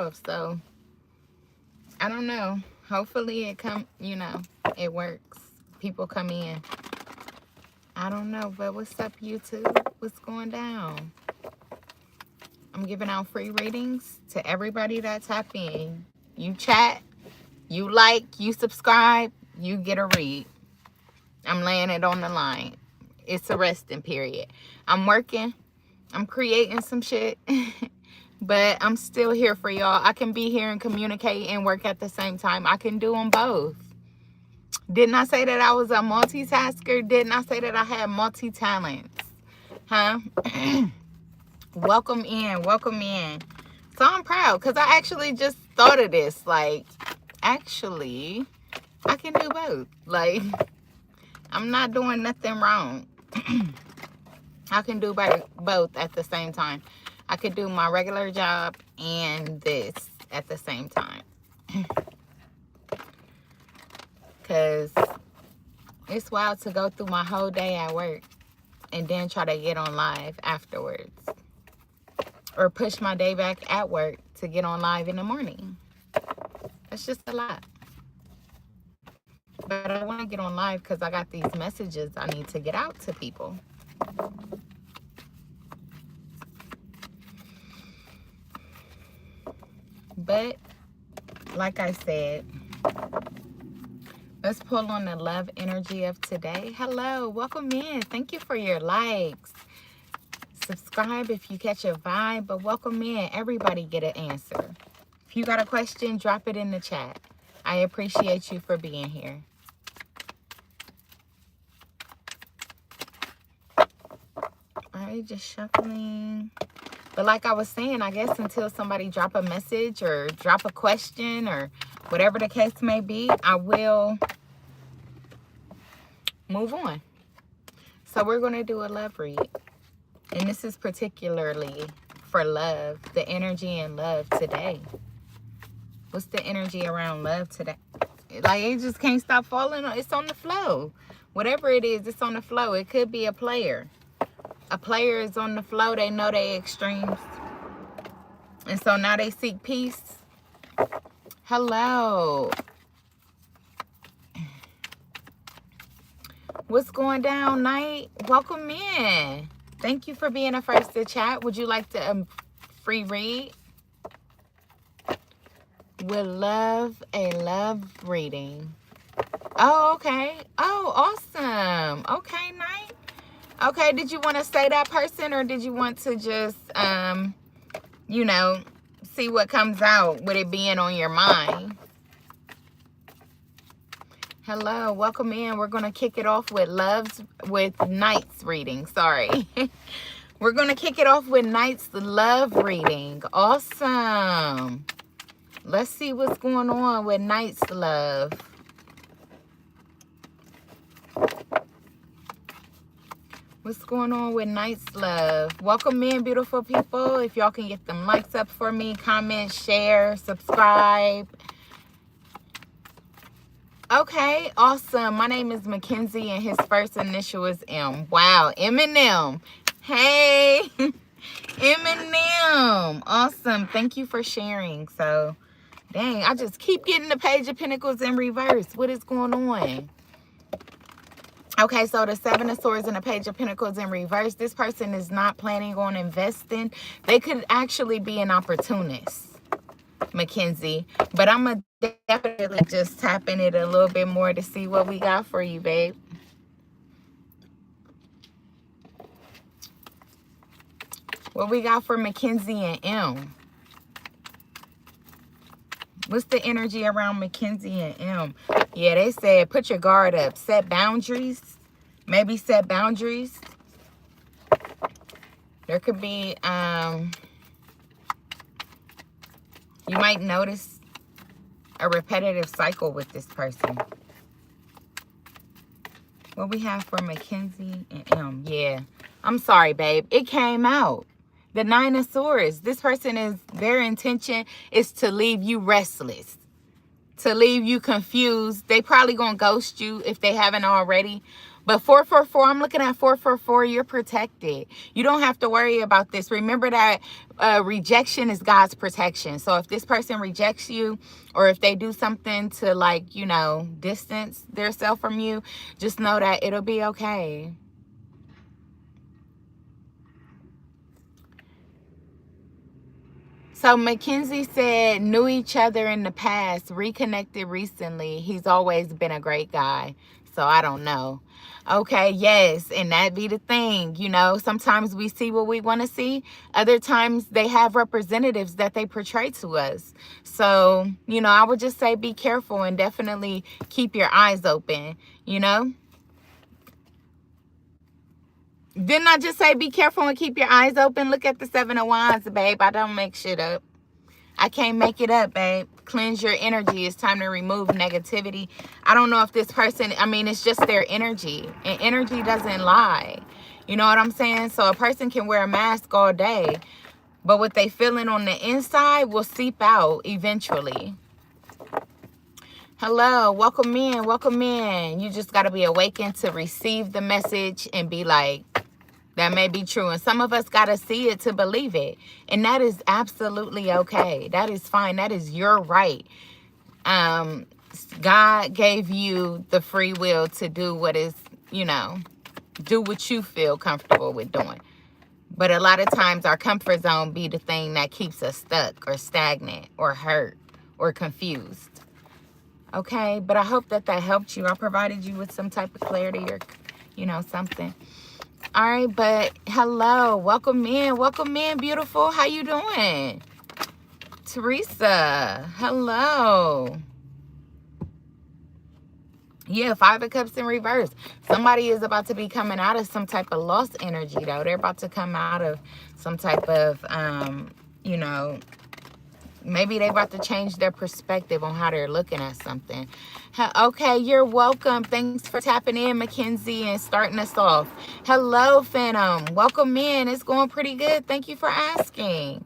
off. So I don't know. Hopefully it works. People come in. I don't know, but what's up, YouTube? What's going down? I'm giving out free readings to everybody that tap in. You chat, you like, you subscribe, you get a read. I'm laying it on the line. It's a resting period. I'm working. I'm creating some shit. But I'm still here for y'all. I can be here and communicate and work at the same time. I can do them both. Didn't I say that I was a multitasker? Didn't I say that I had multi-talents? Huh? Welcome in. Welcome in. So I'm proud because I actually just thought of this. Like, actually, I can do both. Like, I'm not doing nothing wrong. I can do both at the same time. I could do my regular job and this at the same time. Because it's wild to go through my whole day at work and then try to get on live afterwards. Or push my day back at work to get on live in the morning. That's just a lot. But I want to get on live because I got these messages I need to get out to people. But, like I said, let's pull on the love energy of today. Hello, welcome in. Thank you for your likes. Subscribe if you catch a vibe, but welcome in. Everybody get an answer. If you got a question, drop it in the chat. I appreciate you for being here. All right, just shuffling. But like I was saying, I guess until somebody drop a message or drop a question or whatever the case may be, I will move on. So we're going to do a love read. And this is particularly for love, the energy in love today. What's the energy around love today? Like, it just can't stop falling. It's on the flow. Whatever it is, it's on the flow. It could be a player. A player is on the flow. They know they extremes. And so now they seek peace. Hello. What's going down, Night? Welcome in. Thank you for being the first to chat. Would you like to free read? Would love a love reading. Oh, okay. Oh, awesome. Okay, Night. Okay, did you want to say that person or did you want to just, see what comes out with it being on your mind? Hello, welcome in. We're going to kick it off with Night's reading. Sorry. We're going to kick it off with Night's love reading. Awesome. Let's see what's going on with Night's love. What's going on with Night's love? Welcome in, beautiful people. If y'all can get them likes up for me, comment, share, subscribe. Okay, awesome. My name is Mackenzie, and his first initial is M. Wow, Eminem. Hey, Eminem. Awesome. Thank you for sharing. So, dang, I just keep getting the Page of Pentacles in reverse. What is going on? Okay, so the Seven of Swords and the Page of Pentacles in reverse. This person is not planning on investing. They could actually be an opportunist, Mackenzie. But I'm going to definitely just tap in it a little bit more to see what we got for you, babe. What we got for Mackenzie and M? What's the energy around Mackenzie and M? Yeah, they said put your guard up. Set boundaries. Maybe set boundaries. There could be, you might notice a repetitive cycle with this person. What we have for Mackenzie and M? Yeah, I'm sorry, babe. It came out. The Nine of Swords. This person is, their intention is to leave you restless, to leave you confused. They probably gonna ghost you if they haven't already. But 444, I'm looking at 444, you're protected. You don't have to worry about this. Remember that rejection is God's protection. So if this person rejects you, or if they do something to, like, you know, distance themselves from you, just know that it'll be okay. So Mackenzie said, knew each other in the past, reconnected recently. He's always been a great guy. So I don't know. Okay, yes, and that be the thing. You know, sometimes we see what we want to see. Other times they have representatives that they portray to us. So, you know, I would just say be careful and definitely keep your eyes open, you know. Didn't I just say be careful and keep your eyes open? Look at the 7 of Wands, babe. I don't make shit up. I can't make it up, babe. Cleanse your energy. It's time to remove negativity. I don't know if this person, I mean, it's just their energy. And energy doesn't lie. You know what I'm saying? So a person can wear a mask all day, but what they feeling on the inside will seep out eventually. Hello, welcome in, welcome in. You just got to be awakened to receive the message and be like, that may be true. And some of us got to see it to believe it. And that is absolutely okay. That is fine. That is your right. God gave you the free will to do what is, you know, do what you feel comfortable with doing. But a lot of times our comfort zone be the thing that keeps us stuck or stagnant or hurt or confused. Okay, but I hope that helped you. I provided you with some type of clarity or, you know, something. All right, but hello, welcome in, beautiful. How you doing? Teresa, hello. Yeah, 5 of Cups in reverse. Somebody is about to be coming out of some type of lost energy, though. They're about to come out of some type of, you know, maybe they're about to change their perspective on how they're looking at something. Okay, you're welcome. Thanks for tapping in, Mackenzie, and starting us off. Hello, Phantom. Welcome in. It's going pretty good. Thank you for asking.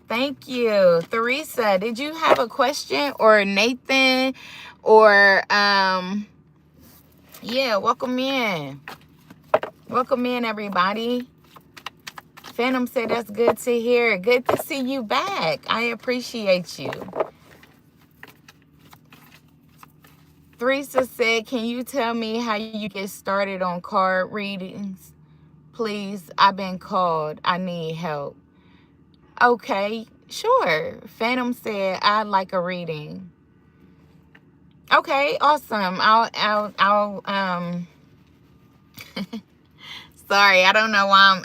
Thank you. Theresa, did you have a question? Or Nathan? Or, yeah, welcome in. Welcome in, everybody. Phantom said that's good to hear. Good to see you back. I appreciate you. Theresa said, can you tell me how you get started on card readings? Please, I've been called. I need help. Okay, sure. Phantom said, I'd like a reading. Okay, awesome. I'll sorry, I don't know why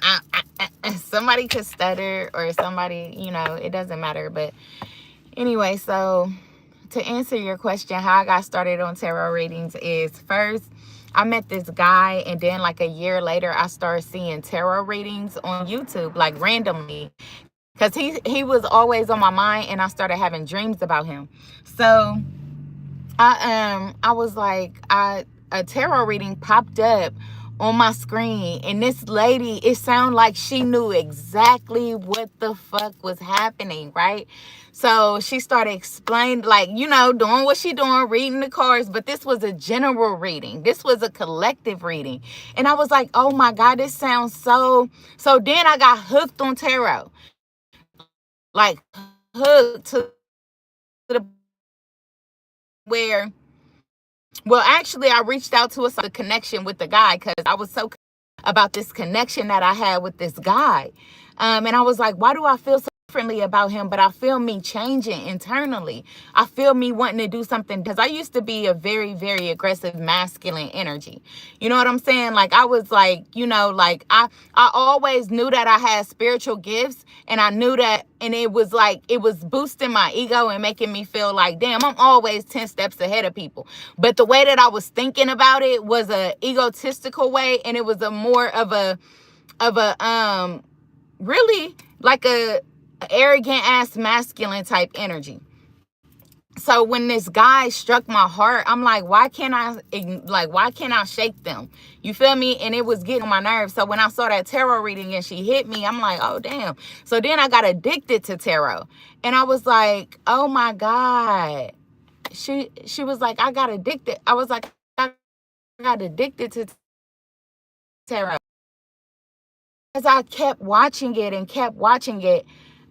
somebody could stutter or somebody, you know, it doesn't matter. But anyway, so to answer your question, how I got started on tarot readings is, first, I met this guy, and then like a year later, I started seeing tarot readings on YouTube, like randomly, because he was always on my mind, and I started having dreams about him. So I was like, a tarot reading popped up on my screen, and this lady, it sounded like she knew exactly what the fuck was happening, right? So she started explaining, like, you know, doing what she doing, reading the cards, but this was a general reading. This was a collective reading. And I was like, oh my God, this sounds so then I got hooked on tarot. Like, hooked to the where, well, actually, I reached out to a connection with the guy because I was so about this connection that I had with this guy. And I was like, why do I feel so differently about him? But I feel me changing internally. I feel me wanting to do something, because I used to be a very, very aggressive masculine energy. You know what I'm saying? Like, I was like, you know, like I always knew that I had spiritual gifts, and I knew that, and it was like, it was boosting my ego and making me feel like, damn, I'm always 10 steps ahead of people. But the way that I was thinking about it was a egotistical way, and it was a more of a really like a arrogant ass masculine type energy. So when this guy struck my heart, I'm like, why can't I shake them? You feel me? And it was getting on my nerves. So when I saw that tarot reading and she hit me, I'm like, oh damn. So then I got addicted to tarot, and I was like, oh my God. She was like, I got addicted. I was like, I got addicted to tarot. As I kept watching it and kept watching it,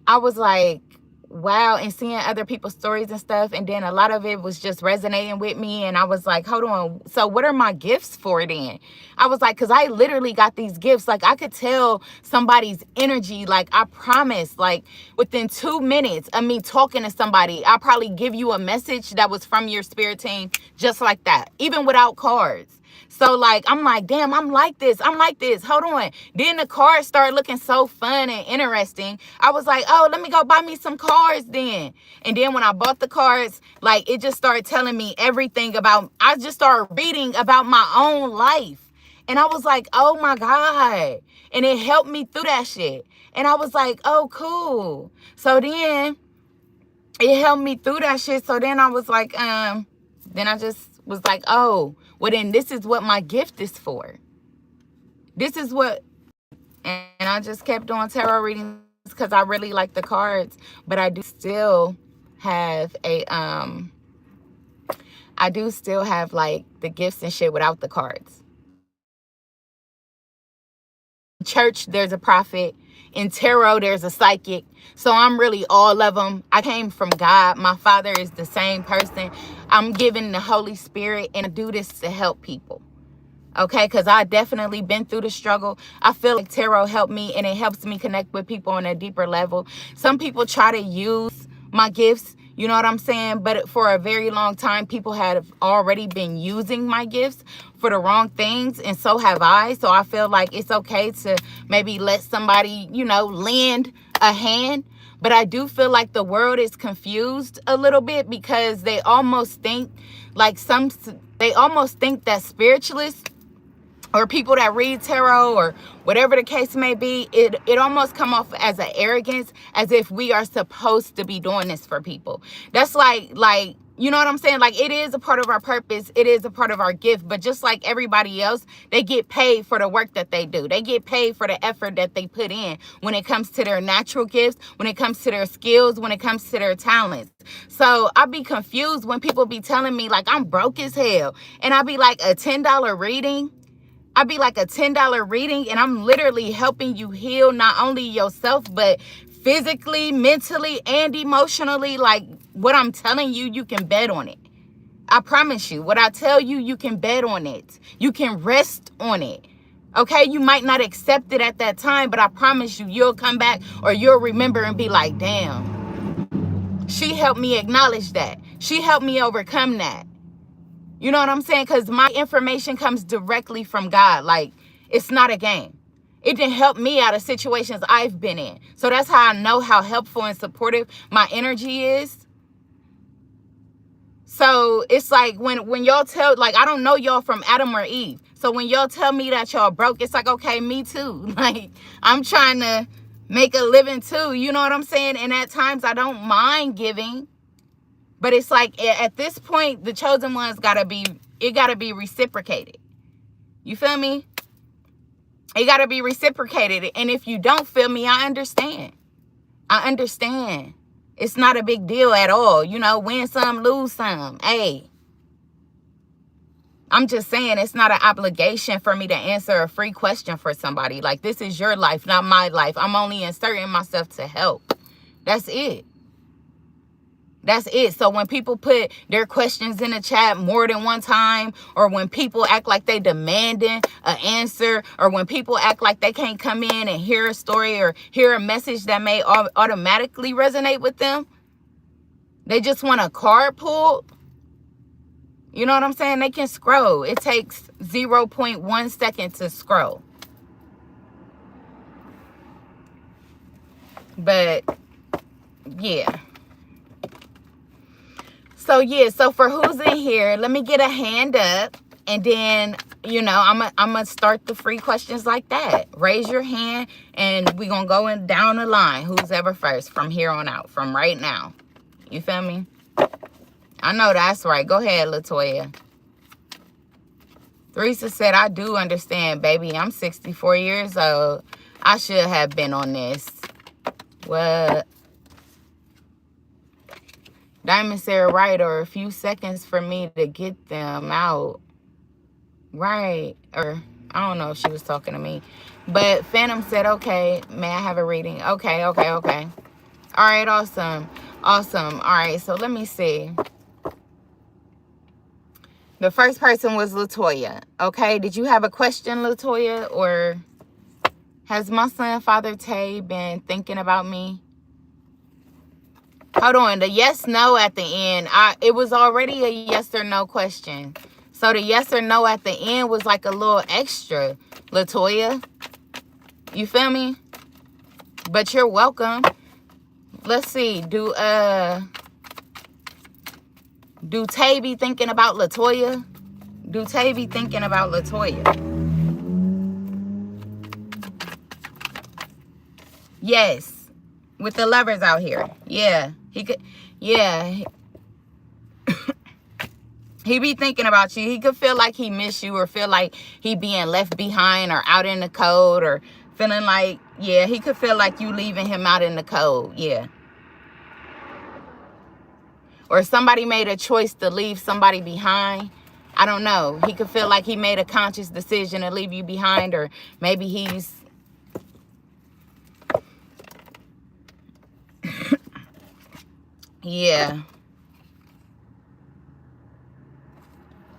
I was like, wow, and seeing other people's stories and stuff. And then a lot of it was just resonating with me. And I was like, hold on. So what are my gifts for then? I was like, because I literally got these gifts. Like I could tell somebody's energy. Like I promise, like within 2 minutes of me talking to somebody, I'll probably give you a message that was from your spirit team just like that, even without cards. So like, I'm like, damn, I'm like this. Hold on. Then the cards started looking so fun and interesting. I was like, oh, let me go buy me some cards then. And then when I bought the cards, like it just started telling me everything about, I just started reading about my own life. And I was like, oh my God. And it helped me through that shit. And I was like, oh, cool. So then it helped me through that shit. So then I was like, then I just was like, oh, well then this is what my gift is for. This is what, and I just kept doing tarot readings because I really like the cards, but I do still have like the gifts and shit without the cards. In church, there's a prophet. In tarot, there's a psychic. So I'm really all of them. I came from God. My father is the same person. I'm given the Holy Spirit, and I do this to help people. Okay, because I definitely been through the struggle. I feel like tarot helped me, and it helps me connect with people on a deeper level. Some people try to use my gifts, you know what I'm saying? But for a very long time, people have already been using my gifts for the wrong things, and so have I. So I feel like it's okay to maybe let somebody, you know, lend a hand. But I do feel like the world is confused a little bit because they almost think like they almost think that spiritualists or people that read tarot or whatever the case may be, it almost come off as an arrogance, as if we are supposed to be doing this for people. That's like, you know what I'm saying? Like, it is a part of our purpose. It is a part of our gift. But just like everybody else, they get paid for the work that they do. They get paid for the effort that they put in when it comes to their natural gifts, when it comes to their skills, when it comes to their talents. So I be confused when people be telling me like I'm broke as hell. And I be like, a $10 reading? I'd be like, a $10 reading, and I'm literally helping you heal not only yourself, but physically, mentally, and emotionally. Like, what I'm telling you, you can bet on it. I promise you. What I tell you, you can bet on it. You can rest on it. Okay? You might not accept it at that time, but I promise you, you'll come back or you'll remember and be like, damn, she helped me acknowledge that. She helped me overcome that. You know what I'm saying? Because my information comes directly from God. Like, it's not a game. It didn't help me out of situations I've been in. So that's how I know how helpful and supportive my energy is. So it's like when y'all tell, like, I don't know y'all from Adam or Eve. So when y'all tell me that y'all broke, it's like, okay, me too. Like, I'm trying to make a living too. You know what I'm saying? And at times I don't mind giving. But it's like, at this point, the chosen ones gotta be reciprocated. You feel me? It gotta be reciprocated. And if you don't feel me, I understand. I understand. It's not a big deal at all. You know, win some, lose some. Hey. I'm just saying, it's not an obligation for me to answer a free question for somebody. Like, this is your life, not my life. I'm only inserting myself to help. That's it. That's it. So when people put their questions in the chat more than one time, or when people act like they demanding an answer, or when people act like they can't come in and hear a story or hear a message that may automatically resonate with them, they just want a card pulled. You know what I'm saying? They can scroll. It takes 0.1 second to scroll. But yeah. So yeah, so for who's in here, let me get a hand up, and then, you know, I'm gonna start the free questions like that. Raise your hand, and we're gonna go down the line. Who's ever first from here on out, from right now. You feel me? I know that's right. Go ahead, Latoya. Theresa said, I do understand, baby. I'm 64 years old. I should have been on this. What? Diamond said, right, or a few seconds for me to get them out. Right. Or I don't know if she was talking to me. But Phantom said, okay, may I have a reading? Okay. All right, awesome. All right, so let me see. The first person was Latoya. Okay, did you have a question, Latoya? Or has my son, Father Tay, been thinking about me? Hold on, the yes, no at the end. It was already a yes or no question. So the yes or no at the end was like a little extra, Latoya. You feel me? But you're welcome. Let's see. Do Tay be thinking about Latoya? Do Tay be thinking about Latoya? Yes. With the lovers out here. Yeah. He could, yeah. He be thinking about you. He could feel like he miss you, or feel like he being left behind or out in the cold, or feeling like, yeah, he could feel like you leaving him out in the cold. Yeah. Or somebody made a choice to leave somebody behind. I don't know. He could feel like he made a conscious decision to leave you behind, or maybe he's yeah.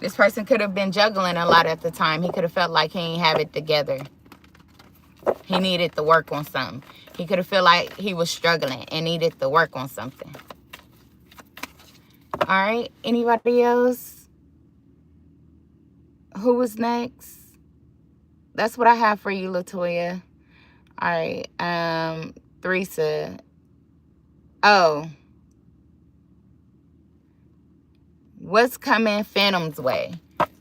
This person could have been juggling a lot at the time. He could have felt like he ain't have it together. He needed to work on something. He could have felt like he was struggling and needed to work on something. All right. Anybody else? Who was next? That's what I have for you, Latoya. All right. Theresa. Oh. What's coming Phantom's way?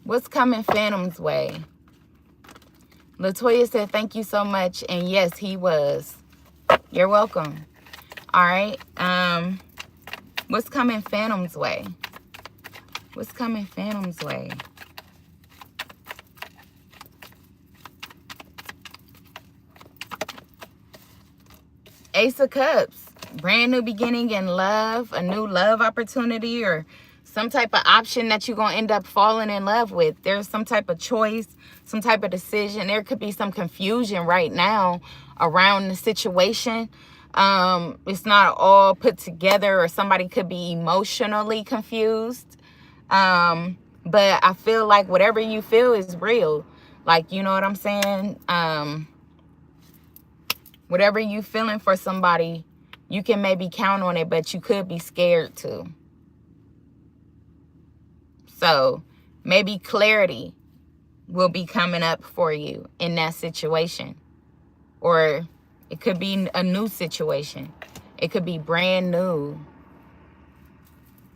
What's coming Phantom's way? Latoya said, thank you so much. And yes, he was. You're welcome. All right. What's coming Phantom's way? What's coming Phantom's way? Ace of Cups. Brand new beginning in love. A new love opportunity, or some type of option that you're going to end up falling in love with. There's some type of choice, some type of decision. There could be some confusion right now around the situation. It's not all put together, or somebody could be emotionally confused. But I feel like whatever you feel is real. Like, you know what I'm saying? Whatever you feeling for somebody, you can maybe count on it, but you could be scared too. So maybe clarity will be coming up for you in that situation. Or it could be a new situation. It could be brand new.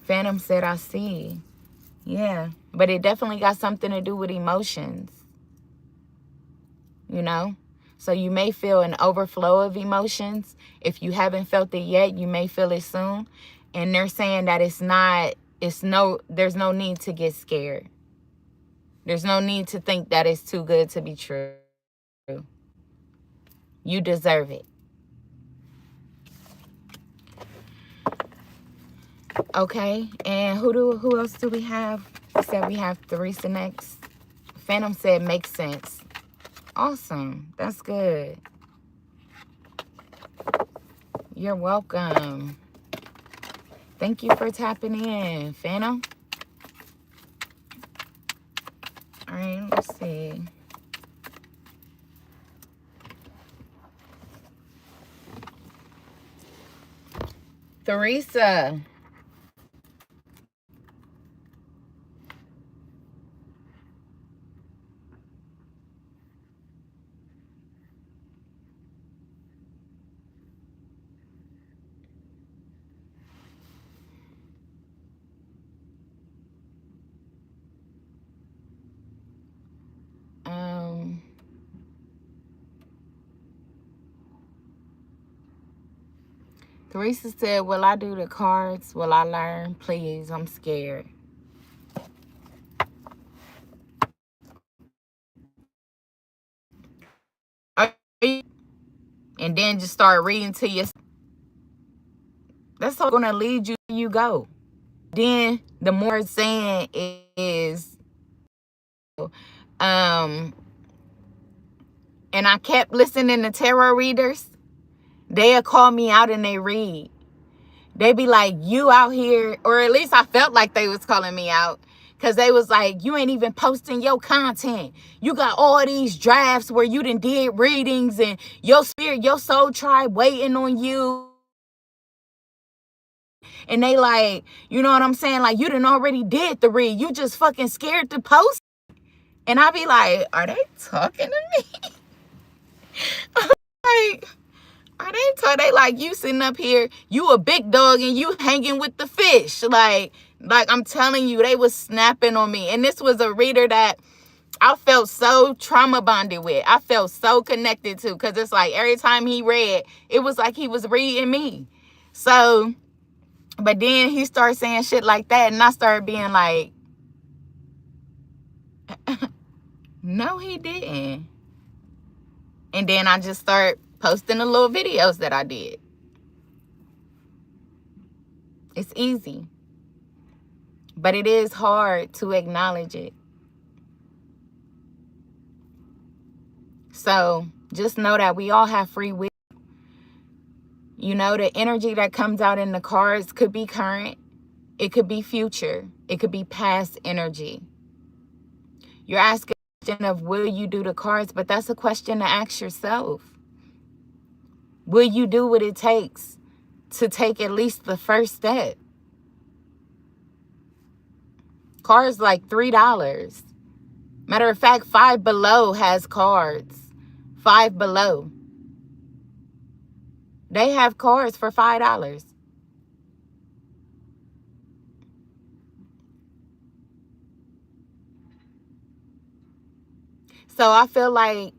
Phantom said, I see. Yeah. But it definitely got something to do with emotions. You know? So you may feel an overflow of emotions. If you haven't felt it yet, you may feel it soon. And they're saying that there's no need to get scared. There's no need to think that it's too good to be true. You deserve it. Okay, and who else do we have? We said we have Theresa next. Phantom said makes sense. Awesome. That's good. You're welcome. Thank you for tapping in, Phantom. All right, let's see. Theresa. Theresa said, will I do the cards? Will I learn? Please, I'm scared. And then just start reading to yourself. That's all going to lead you go. Then the more it's saying is, and I kept listening to tarot readers, they'll call me out and they read. They be like, you out here, or at least I felt like they was calling me out, because they was like, you ain't even posting your content. You got all these drafts where you done did readings, and your spirit, your soul tribe waiting on you. And they like, you know what I'm saying? Like, you done already did the read. You just fucking scared to post. And I be like, are they talking to me? Like, are they like, you sitting up here, you a big dog and you hanging with the fish. Like I'm telling you, they was snapping on me. And this was a reader that I felt so trauma bonded with. I felt so connected to, because it's like every time he read, it was like he was reading me. So, but then he started saying shit like that, and I started being like, no, he didn't. And then I just started posting the little videos that I did. It's easy, but it is hard to acknowledge it. So just know that we all have free will. You know, the energy that comes out in the cards could be current. It could be future. It could be past energy. You're asking a question of, will you do the cards? But that's a question to ask yourself. Will you do what it takes to take at least the first step? Cards like $3. Matter of fact, Five Below has cards. Five Below. They have cards for $5. So I feel like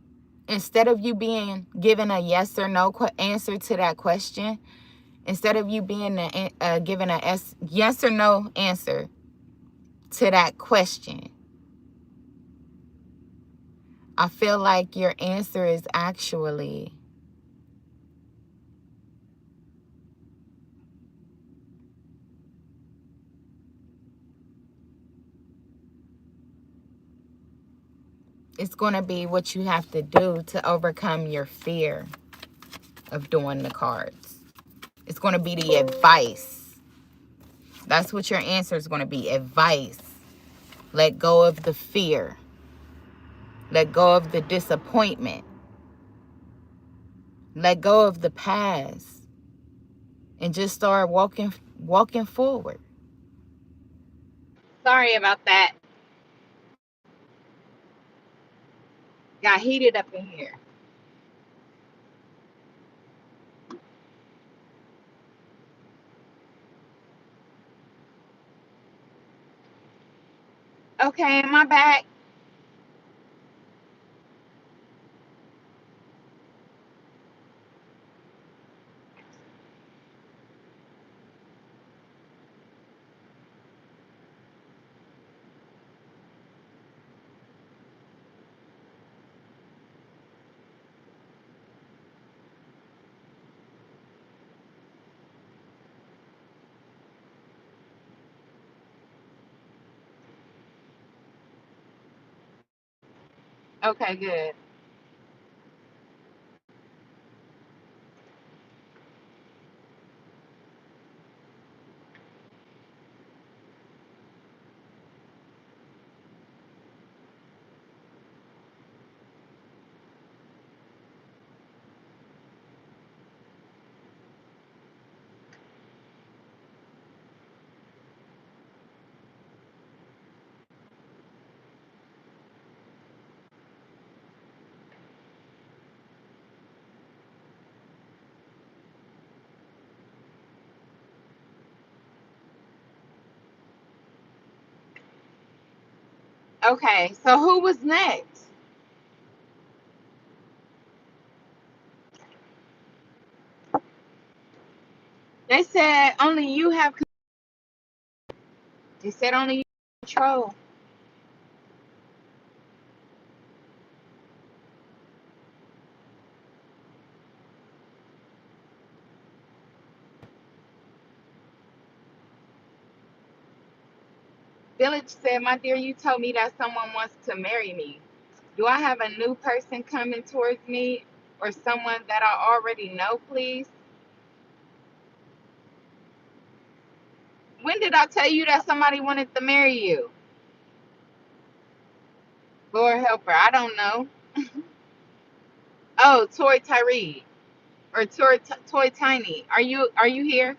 instead of you being given a yes or no answer to that question, instead of you being given a yes or no answer to that question, I feel like your answer is actually, it's going to be what you have to do to overcome your fear of doing the cards. It's going to be the advice. That's what your answer is going to be, advice. Let go of the fear. Let go of the disappointment. Let go of the past. And just start walking forward. Sorry about that. Got heated up in here. Okay, am I back? Okay, good. Okay, so who was next? They said only you have. They said only you have control. Village said, my dear, you told me that someone wants to marry me. Do I have a new person coming towards me or someone that I already know, please? When did I tell you that somebody wanted to marry you? Lord help her. I don't know. Oh, Toy Tyree or Toy Tiny. Are you here?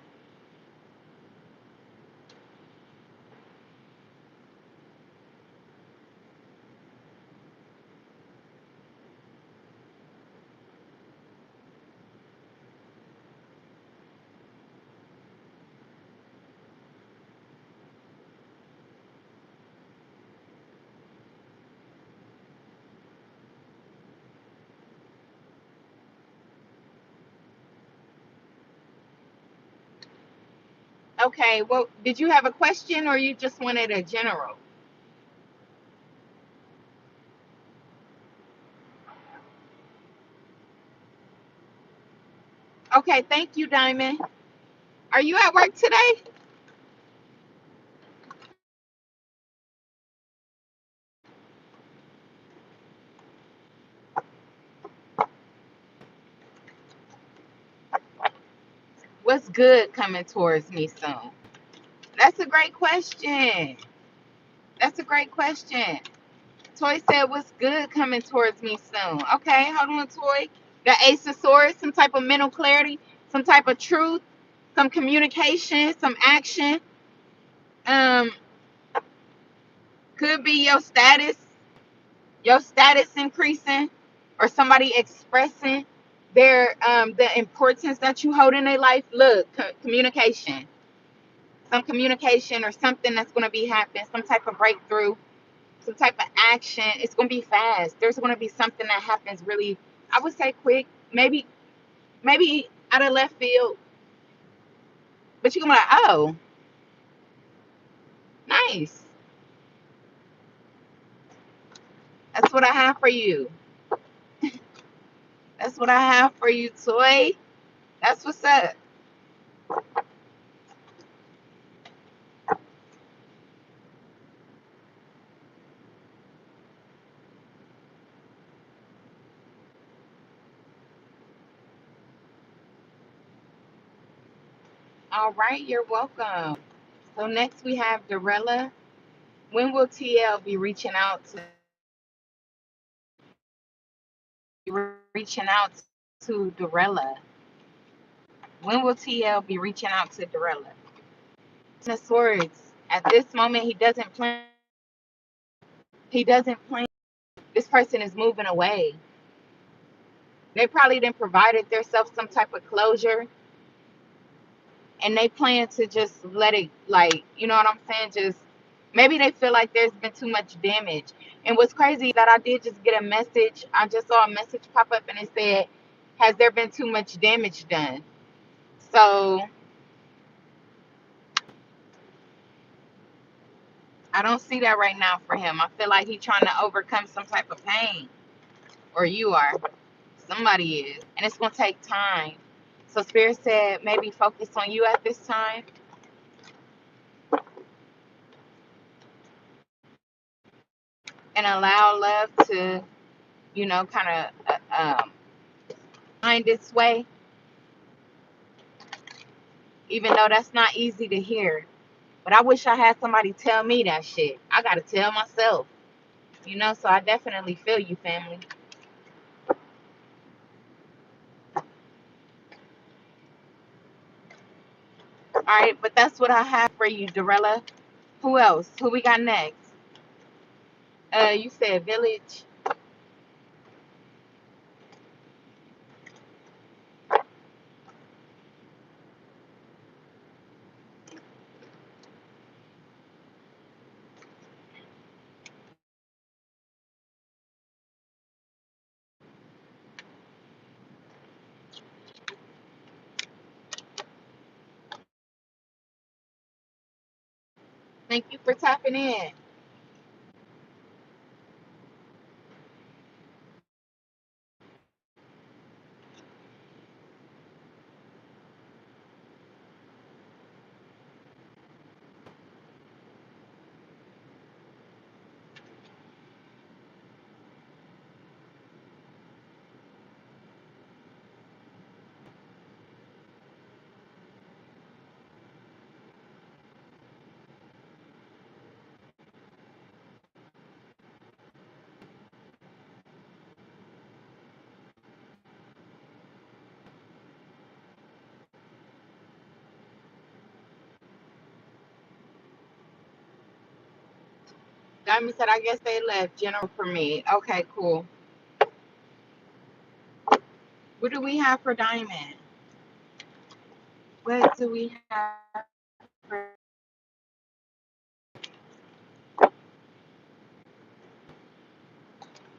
Okay. Well, did you have a question or you just wanted a general? Okay. Thank you, Diamond. Are you at work today? What's good coming towards me soon? That's a great question. That's a great question. Toy said, "What's good coming towards me soon?" Okay, hold on, Toy. The Ace of Swords, some type of mental clarity, some type of truth, some communication, some action. Um, could be your status increasing, or somebody expressing their the importance that you hold in their life. Look, communication, some communication or something that's going to be happening, some type of breakthrough, some type of action. It's going to be fast. There's going to be something that happens really, I would say quick, maybe out of left field, but you're going to be like, oh, nice. That's what I have for you. That's what I have for you, Toy. That's what's up. All right, you're welcome. So next we have Dorella. When will TL be reaching out to Dorella? When will TL be reaching out to Dorella? The swords. At this moment, he doesn't plan. He doesn't plan. This person is moving away. They probably then provided themselves some type of closure, and they plan to just let it, like, you know what I'm saying? Just maybe they feel like there's been too much damage. And what's crazy is that I did just get a message. I just saw a message pop up, and it said, "Has there been too much damage done?" So I don't see that right now for him. I feel like he's trying to overcome some type of pain, or you are. Somebody is, and it's gonna take time. So Spirit said maybe focus on you at this time and allow love to, kind of find its way, even though that's not easy to hear. But I wish I had somebody tell me that shit. I gotta tell myself, So I definitely feel you, family. All right, but that's what I have for you, Dorella. Who else? Who we got next? You said Village. Thank you for tapping in. Diamond said, I guess they left. General for me. Okay, cool. What do we have for Diamond? What do we have for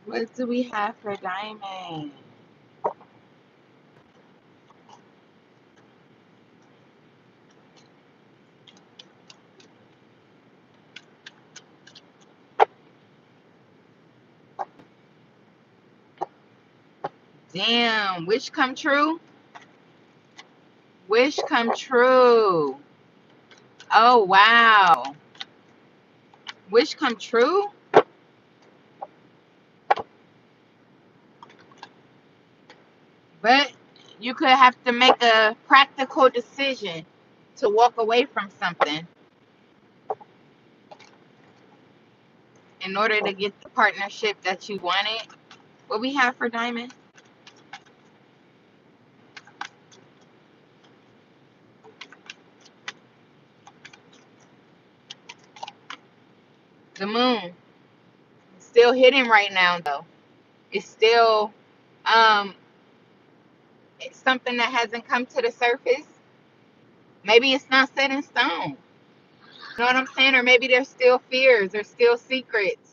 What do we have for Diamond? Damn, wish come true? Wish come true. Oh wow. Wish come true? But you could have to make a practical decision to walk away from something in order to get the partnership that you wanted. What we have for Diamond? The moon. It's still hidden right now though. It's still um it's something that hasn't come to the surface. Maybe it's not set in stone. You know what I'm saying? Or maybe there's still fears, there's still secrets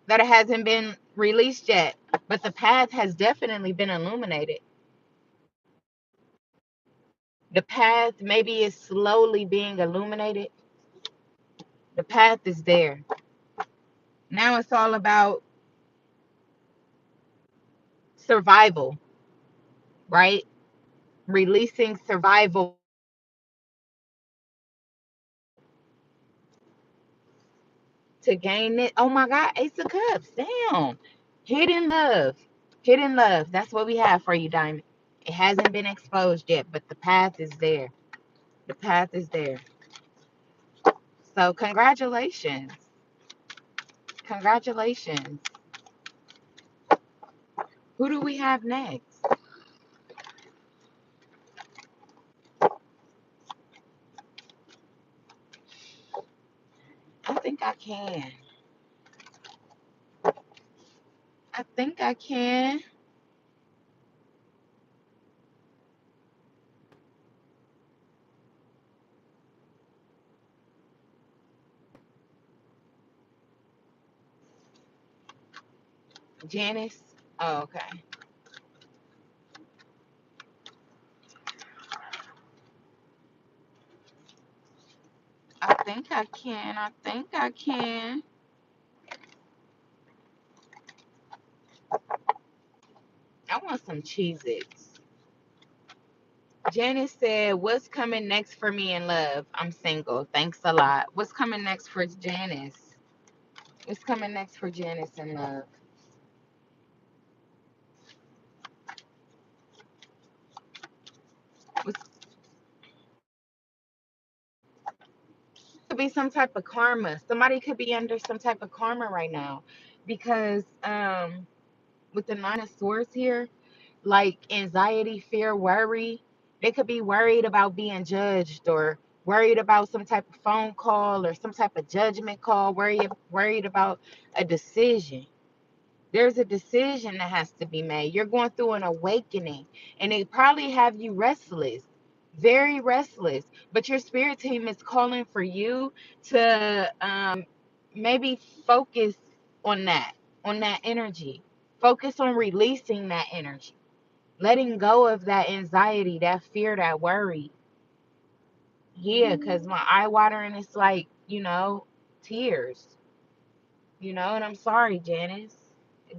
that it hasn't been released yet. But the path has definitely been illuminated. The path maybe is slowly being illuminated. The path is there. Now it's all about survival, right? Releasing survival to gain it. Oh my God, Ace of Cups. Damn. Hidden love. Hidden love. That's what we have for you, Diamond. It hasn't been exposed yet, but the path is there. The path is there. So congratulations. Congratulations. Who do we have next? I think I can. I think I can. Janice. Oh, okay. I think I can. I think I can. I want some Cheez-Its. Janice said, what's coming next for me in love? I'm single. Thanks a lot. What's coming next for Janice? What's coming next for Janice in love? What's, could be some type of karma. Somebody could be under some type of karma right now. Because with the Nine of Swords here, like anxiety, fear, worry. They could be worried about being judged or worried about some type of phone call or some type of judgment call, worried about a decision. There's a decision that has to be made. You're going through an awakening and it probably have you restless, very restless. But your spirit team is calling for you to maybe focus on that energy. Focus on releasing that energy, letting go of that anxiety, that fear, that worry. Yeah, because my eye watering is like, tears. And I'm sorry, Janice,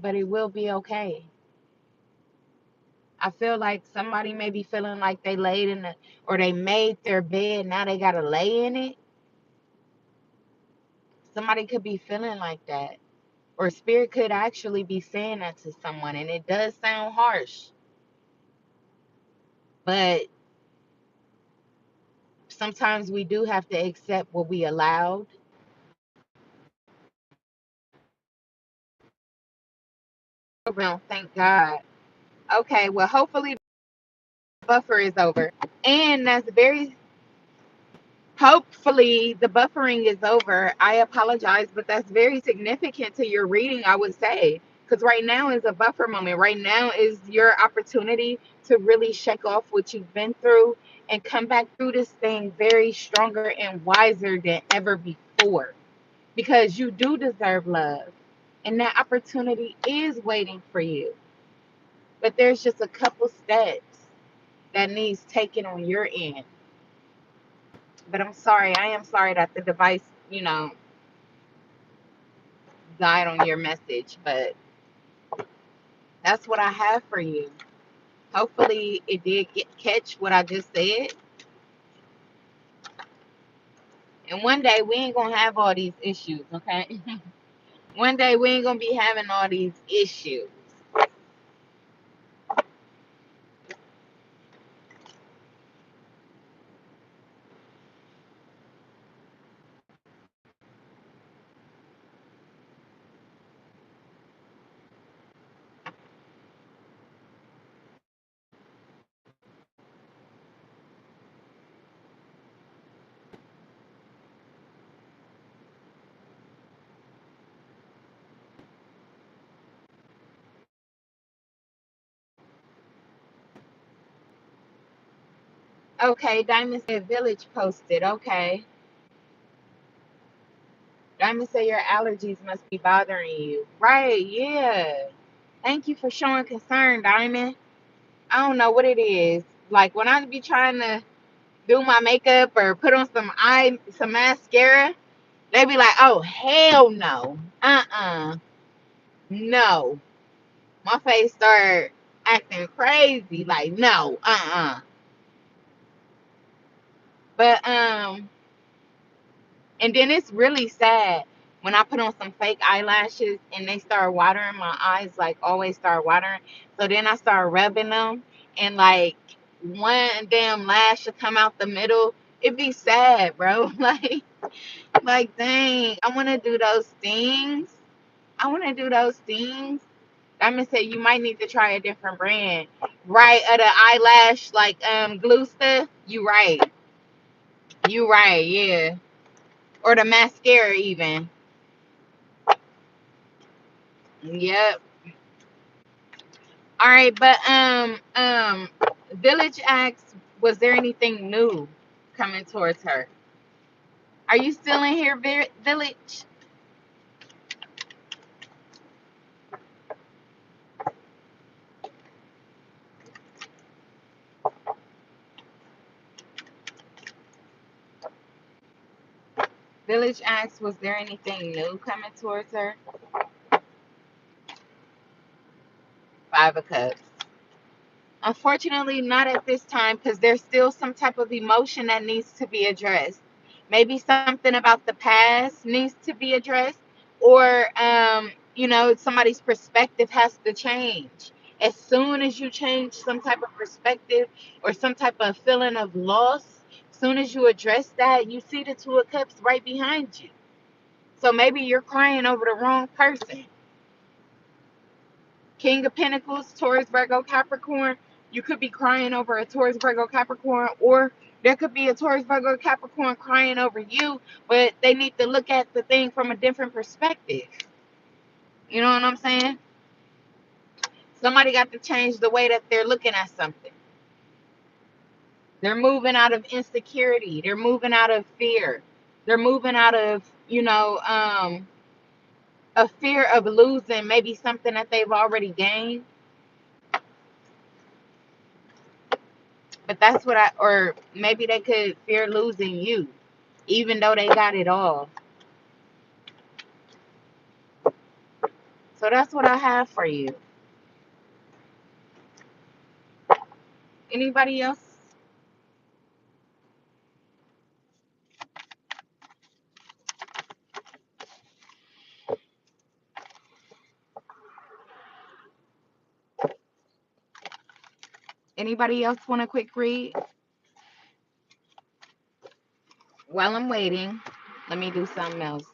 but it will be okay. I feel like somebody may be feeling like they laid in the, or they made their bed, now they got to lay in it. Somebody could be feeling like that. Or spirit could actually be saying that to someone. And it does sound harsh, but sometimes we do have to accept what we allowed. Thank God. Okay, well, hopefully the buffer is over. And that's very, Hopefully the buffering is over. I apologize, but that's very significant to your reading, I would say. Because right now is a buffer moment. Right now is your opportunity to really shake off what you've been through and come back through this thing very stronger and wiser than ever before. Because you do deserve love. And that opportunity is waiting for you. But there's just a couple steps that needs taken on your end. But I'm sorry. I am sorry that the device, died on your message. But that's what I have for you. Hopefully it did catch what I just said. And one day we ain't gonna have all these issues, okay? One day we ain't gonna be having all these issues. Okay, Diamond said Village posted. Okay. Diamond said your allergies must be bothering you. Right, yeah. Thank you for showing concern, Diamond. I don't know what it is. Like when I be trying to do my makeup or put on some mascara, they be like, oh hell no. No. My face start acting crazy. Like, no, But and then it's really sad when I put on some fake eyelashes and they start watering, my eyes like always start watering. So then I start rubbing them and like one damn lash will come out the middle. It'd be sad, bro. Like dang, I wanna do those things. I wanna do those things. I'm gonna say you might need to try a different brand. Right, of the eyelash like glue stuff. You right. You right, yeah. Or the mascara even. Yep. All right, but Village asks, was there anything new coming towards her? Are you still in here, Village? Village asks, was there anything new coming towards her? Five of Cups. Unfortunately, not at this time because there's still some type of emotion that needs to be addressed. Maybe something about the past needs to be addressed, or somebody's perspective has to change. As soon as you change some type of perspective or some type of feeling of loss, as soon as you address that, you see the Two of Cups right behind you. So maybe you're crying over the wrong person. King of Pentacles, Taurus, Virgo, Capricorn. You could be crying over a Taurus, Virgo, Capricorn, or there could be a Taurus, Virgo, Capricorn crying over you, but they need to look at the thing from a different perspective. You know what I'm saying? Somebody got to change the way that they're looking at something. They're moving out of insecurity. They're moving out of fear. They're moving out of, a fear of losing maybe something that they've already gained. But that's what or maybe they could fear losing you, even though they got it all. So that's what I have for you. Anybody else? Anybody else want a quick read? While I'm waiting, let me do something else.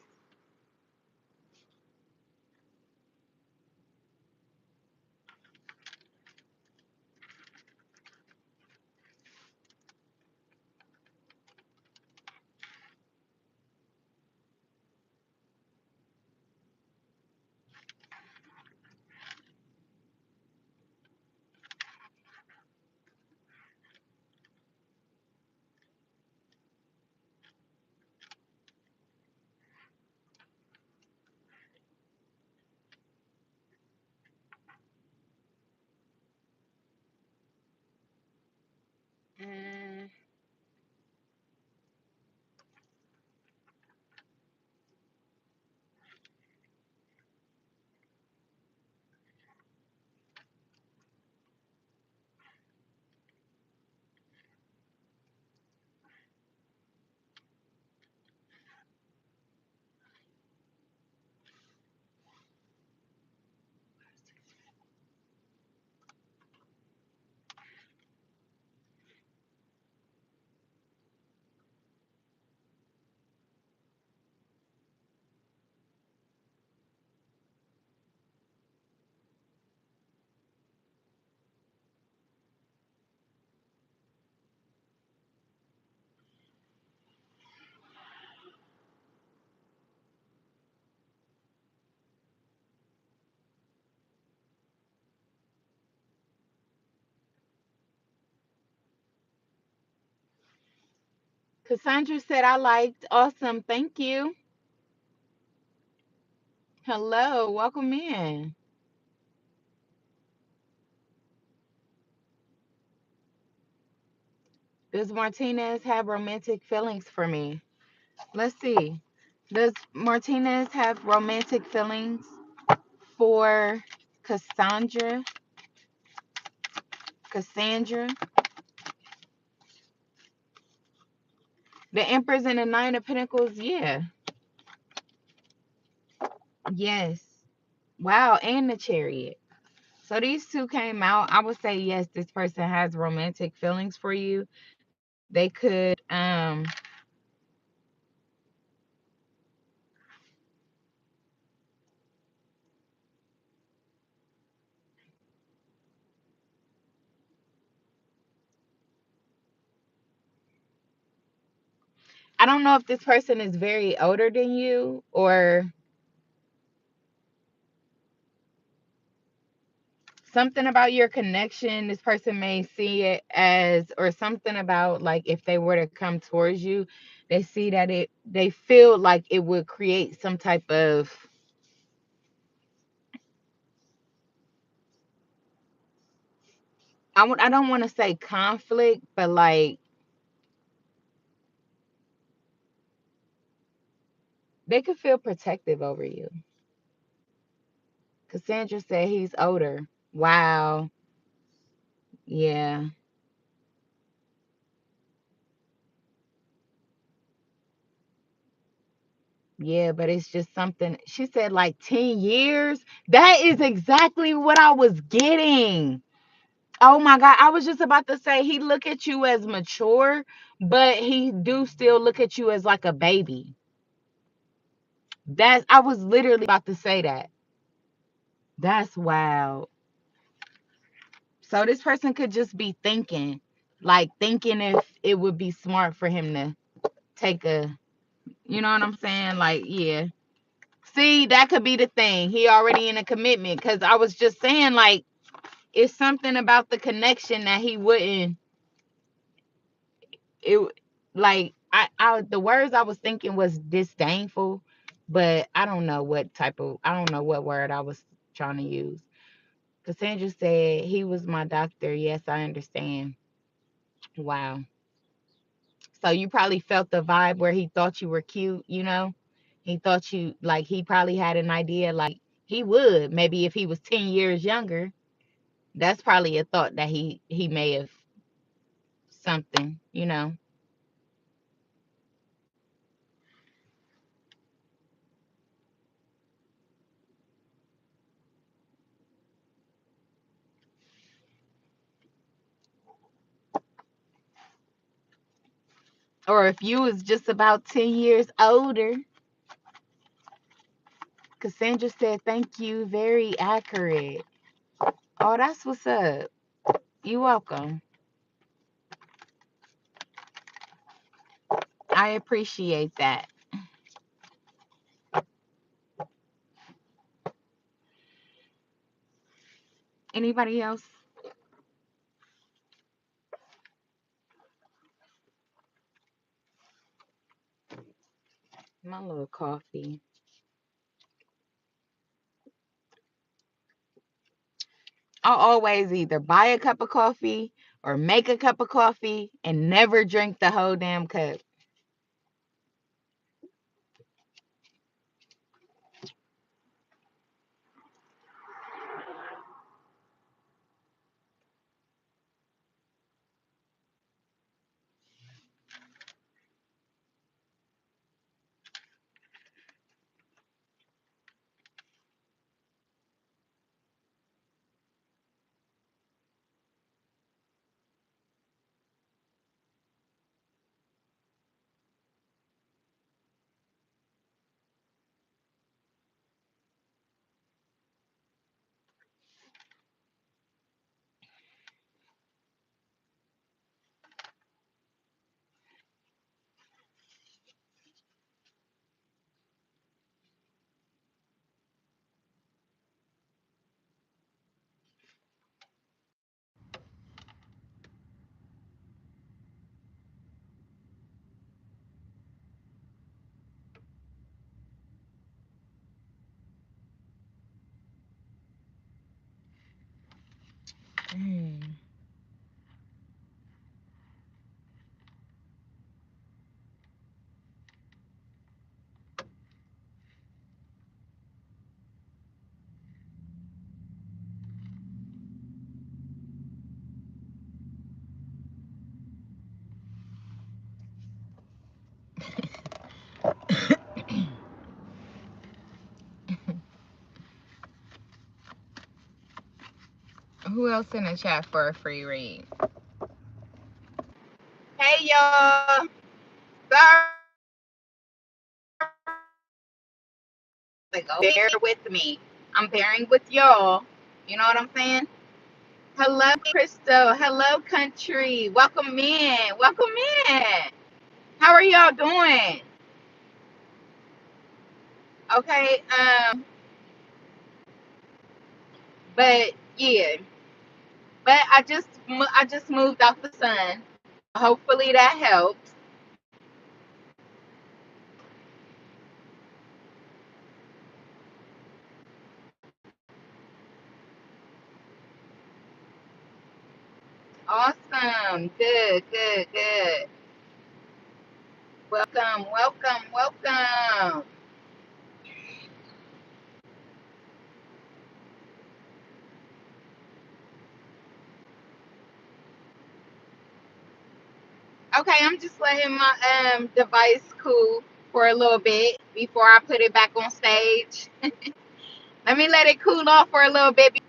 Cassandra said I liked. Awesome. Thank you. Hello. Welcome in. Does Martinez have romantic feelings for me? Let's see. Does Martinez have romantic feelings for Cassandra? Cassandra? The Empress and the Nine of Pentacles? Yeah. Yes. Wow. And the Chariot. So these two came out. I would say yes, this person has romantic feelings for you. They could I don't know if this person is very older than you or something about your connection. This person may see it as, or something about like if they were to come towards you, they see that they feel like it would create some type of, I don't want to say conflict, but like they could feel protective over you. Cassandra said he's older. Wow. Yeah. Yeah, but it's just something. She said like 10 years. That is exactly what I was getting. Oh my God. I was just about to say he look at you as mature, but he do still look at you as like a baby. I was literally about to say that. That's wild. So this person could just be thinking, like thinking if it would be smart for him to take a, you know what I'm saying? Like, yeah. See, that could be the thing. He already in a commitment. Cause I was just saying, like, it's something about the connection that he wouldn't. It like I the words I was thinking was disdainful, but I don't know what type of, I don't know what word I was trying to use. Cassandra said he was my doctor. Yes, I understand. Wow. So you probably felt the vibe where he thought you were cute, you know? He thought you, like, he probably had an idea like he would maybe if he was 10 years younger. That's probably a thought that he may have something, you know. Or if you was just about 10 years older. Cassandra said, thank you. Very accurate. Oh, that's what's up. You welcome. I appreciate that. Anybody else? My little coffee. I'll always either buy a cup of coffee or make a cup of coffee and never drink the whole damn cup. Who else in the chat for a free read? Hey, y'all. Sorry. Like, oh, bear with me. I'm bearing with y'all. You know what I'm saying? Hello, Crystal. Hello, country. Welcome in. Welcome in. How are y'all doing? Okay. But yeah. But I just moved off the sun. Hopefully that helps. Awesome. Good, good, good. Welcome, welcome, welcome. Okay, I'm just letting my device cool for a little bit before I put it back on stage. Let me let it cool off for a little bit.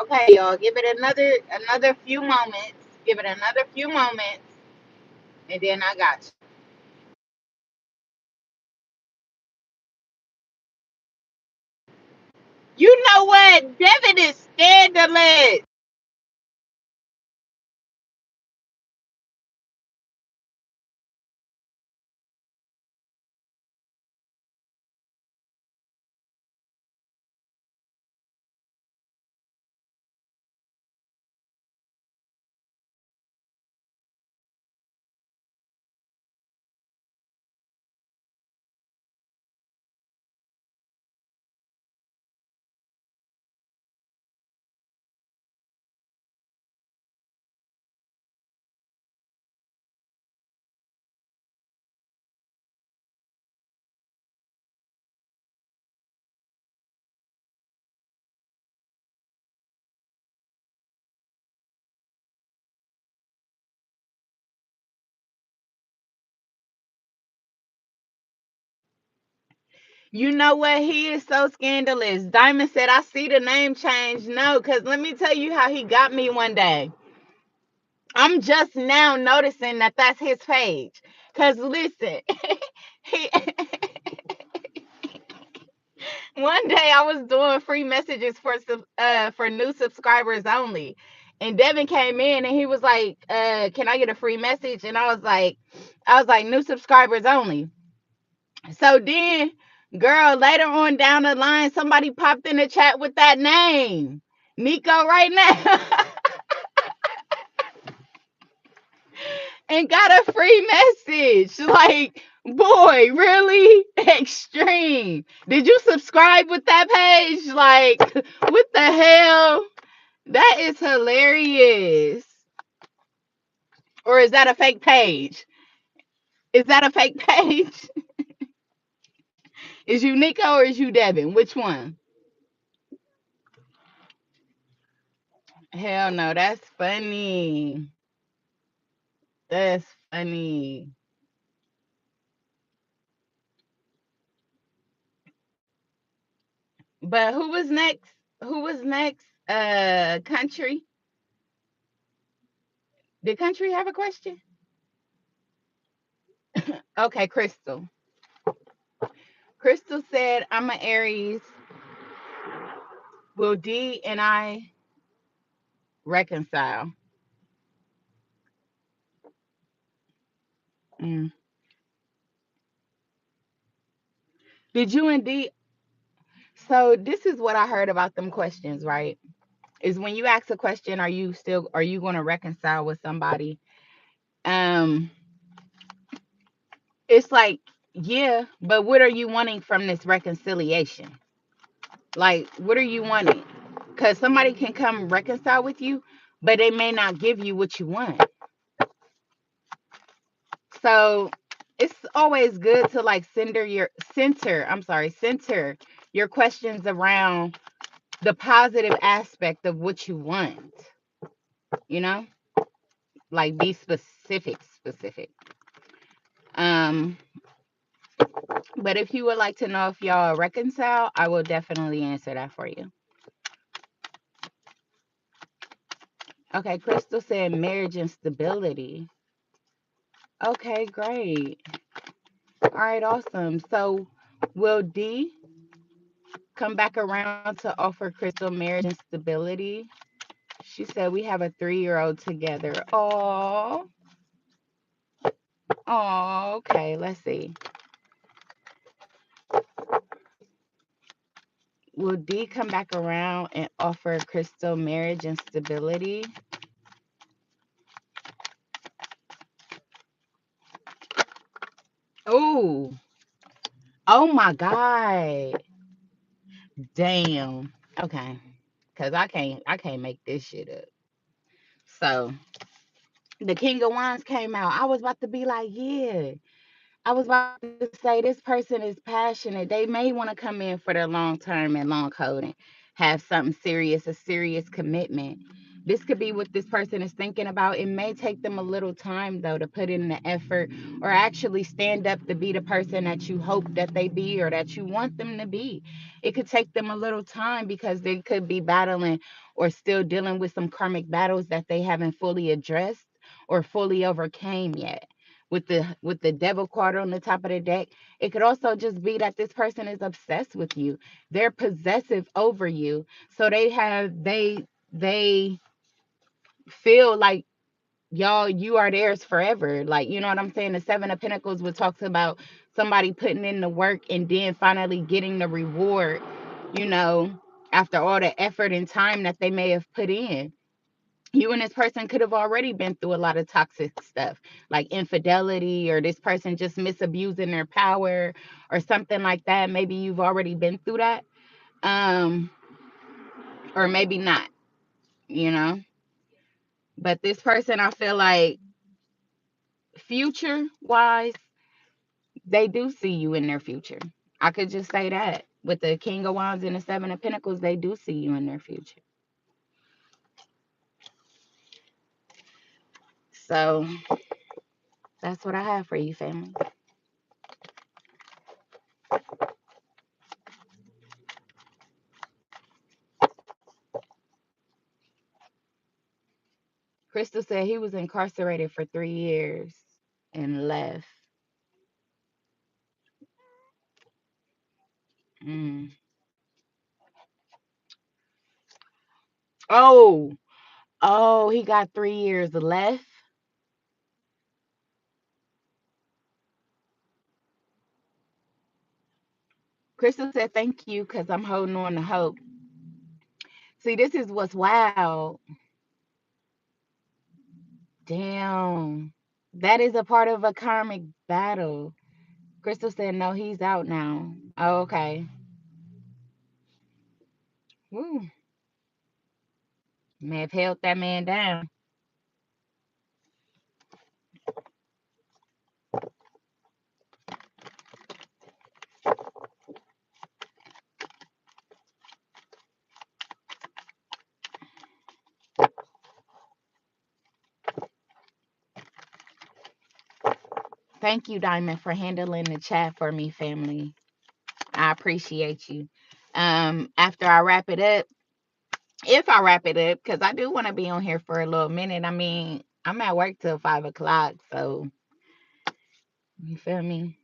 Okay, y'all, give it another few moments. Give it another few moments, and then I got you. You know what? Devin is scandalous. You know what? He is so scandalous. Diamond said, I see the name change. No, because let me tell you how he got me one day. I'm just now noticing that that's his page. Because listen, he, one day I was doing free messages for new subscribers only. And Devin came in and he was like, can I get a free message? And I was like, new subscribers only. So then, girl, later on down the line, somebody popped in the chat with that name. Nico right now and got a free message. Like, boy, really? Extreme. Did you subscribe with that page? Like, what the hell? That is hilarious. Or is that a fake page? Is that a fake page? Is you Nico or is you Devin? Which one? Hell no, that's funny. That's funny. But who was next? Who was next? Country. Did Country have a question? Okay, Crystal. Crystal said, I'm an Aries. Will D and I reconcile? Mm. Did you and D? So this is what I heard about them questions, right? Is when you ask a question, are you going to reconcile with somebody? Um, it's like, yeah, but what are you wanting from this reconciliation? Like, what are you wanting? Because somebody can come reconcile with you, but they may not give you what you want. So it's always good to like center your questions around the positive aspect of what you want, you know? Like be specific. Um, but if you would like to know if y'all reconcile, I will definitely answer that for you. Okay, Crystal said marriage and stability. Okay, great. All right, awesome. So will D come back around to offer Crystal marriage and stability? She said we have a 3-year-old together. Oh, oh, okay. Let's see. Will D come back around and offer Crystal marriage and stability? Oh, oh my God. Damn. Okay. Cause I can't make this shit up. So the King of Wands came out. I was about to be like, yeah. I was about to say this person is passionate. They may want to come in for their long term and long coding, have something serious, a serious commitment. This could be what this person is thinking about. It may take them a little time though to put in the effort or actually stand up to be the person that you hope that they be or that you want them to be. It could take them a little time because they could be battling or still dealing with some karmic battles that they haven't fully addressed or fully overcame yet with the devil card on the top of the deck. It could also just be that this person is obsessed with you. They're possessive over you. So they feel like y'all you are theirs forever. Like, you know what I'm saying? The 7 of Pentacles would talk about somebody putting in the work and then finally getting the reward, you know, after all the effort and time that they may have put in. You and this person could have already been through a lot of toxic stuff like infidelity or this person just misabusing their power or something like that. Maybe you've already been through that, um or maybe not, you know. But this person, I feel like future wise, they do see you in their future. I could just say that with the King of Wands and the 7 of Pentacles, they do see you in their future. So that's what I have for you, family. Crystal said he was incarcerated for 3 years and left. Mm. Oh, oh, he got 3 years left. Crystal said, thank you, because I'm holding on to hope. See, this is what's wild. Damn. That is a part of a karmic battle. Crystal said, no, he's out now. Oh, okay. Woo. May have held that man down. Thank you, Diamond, for handling the chat for me, family. I appreciate you. After I wrap it up, if I wrap it up, because I do want to be on here for a little minute. I mean, I'm at work till 5 o'clock, so you feel me?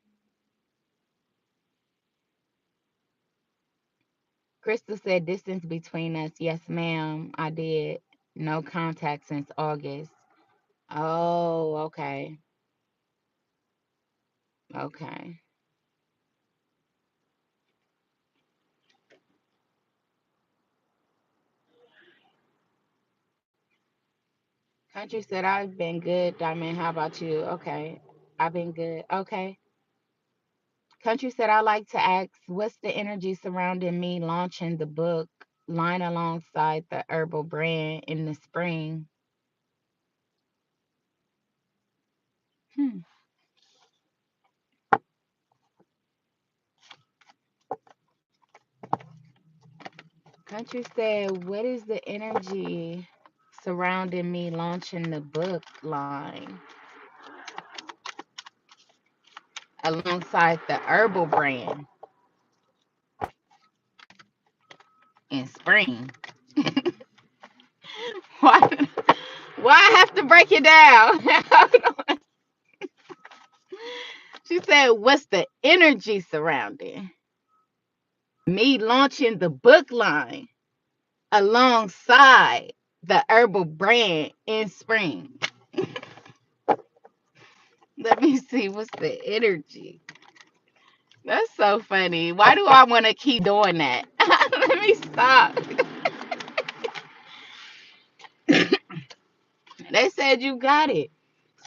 Crystal said distance between us. Yes, ma'am. I did. No contact since August. Oh, okay. Okay. Country said I've been good, Diamond. How about you? Okay. I've been good. Okay. Country said I like to ask, what's the energy surrounding me launching the book line alongside the herbal brand in the spring? Hmm. Country said, what is the energy surrounding me launching the book line alongside the herbal brand in spring? Why, why I have to break it down? She said, what's the energy surrounding me launching the book line alongside the herbal brand in spring? Let me see, what's the energy? That's so funny. Why do I want to keep doing that? Let me stop. They said you got it.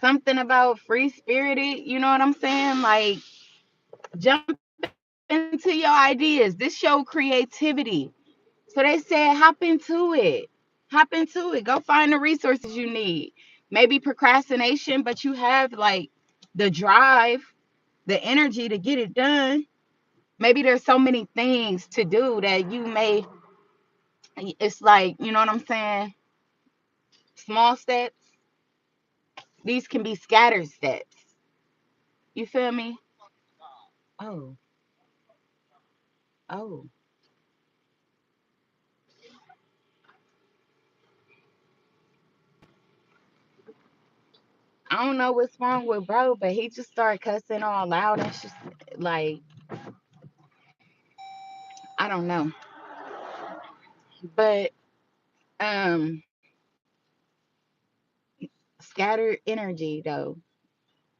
Something about free spirited, you know what I'm saying? Like, jump into your ideas. This show creativity. So they said, hop into it. Hop into it. Go find the resources you need. Maybe procrastination, but you have like the drive, the energy to get it done. Maybe there's so many things to do that you may, it's like, you know what I'm saying? Small steps. These can be scattered steps. You feel me? Oh, oh. I don't know what's wrong with bro, but he just started cussing all loud and just like, I don't know. But um scattered energy though.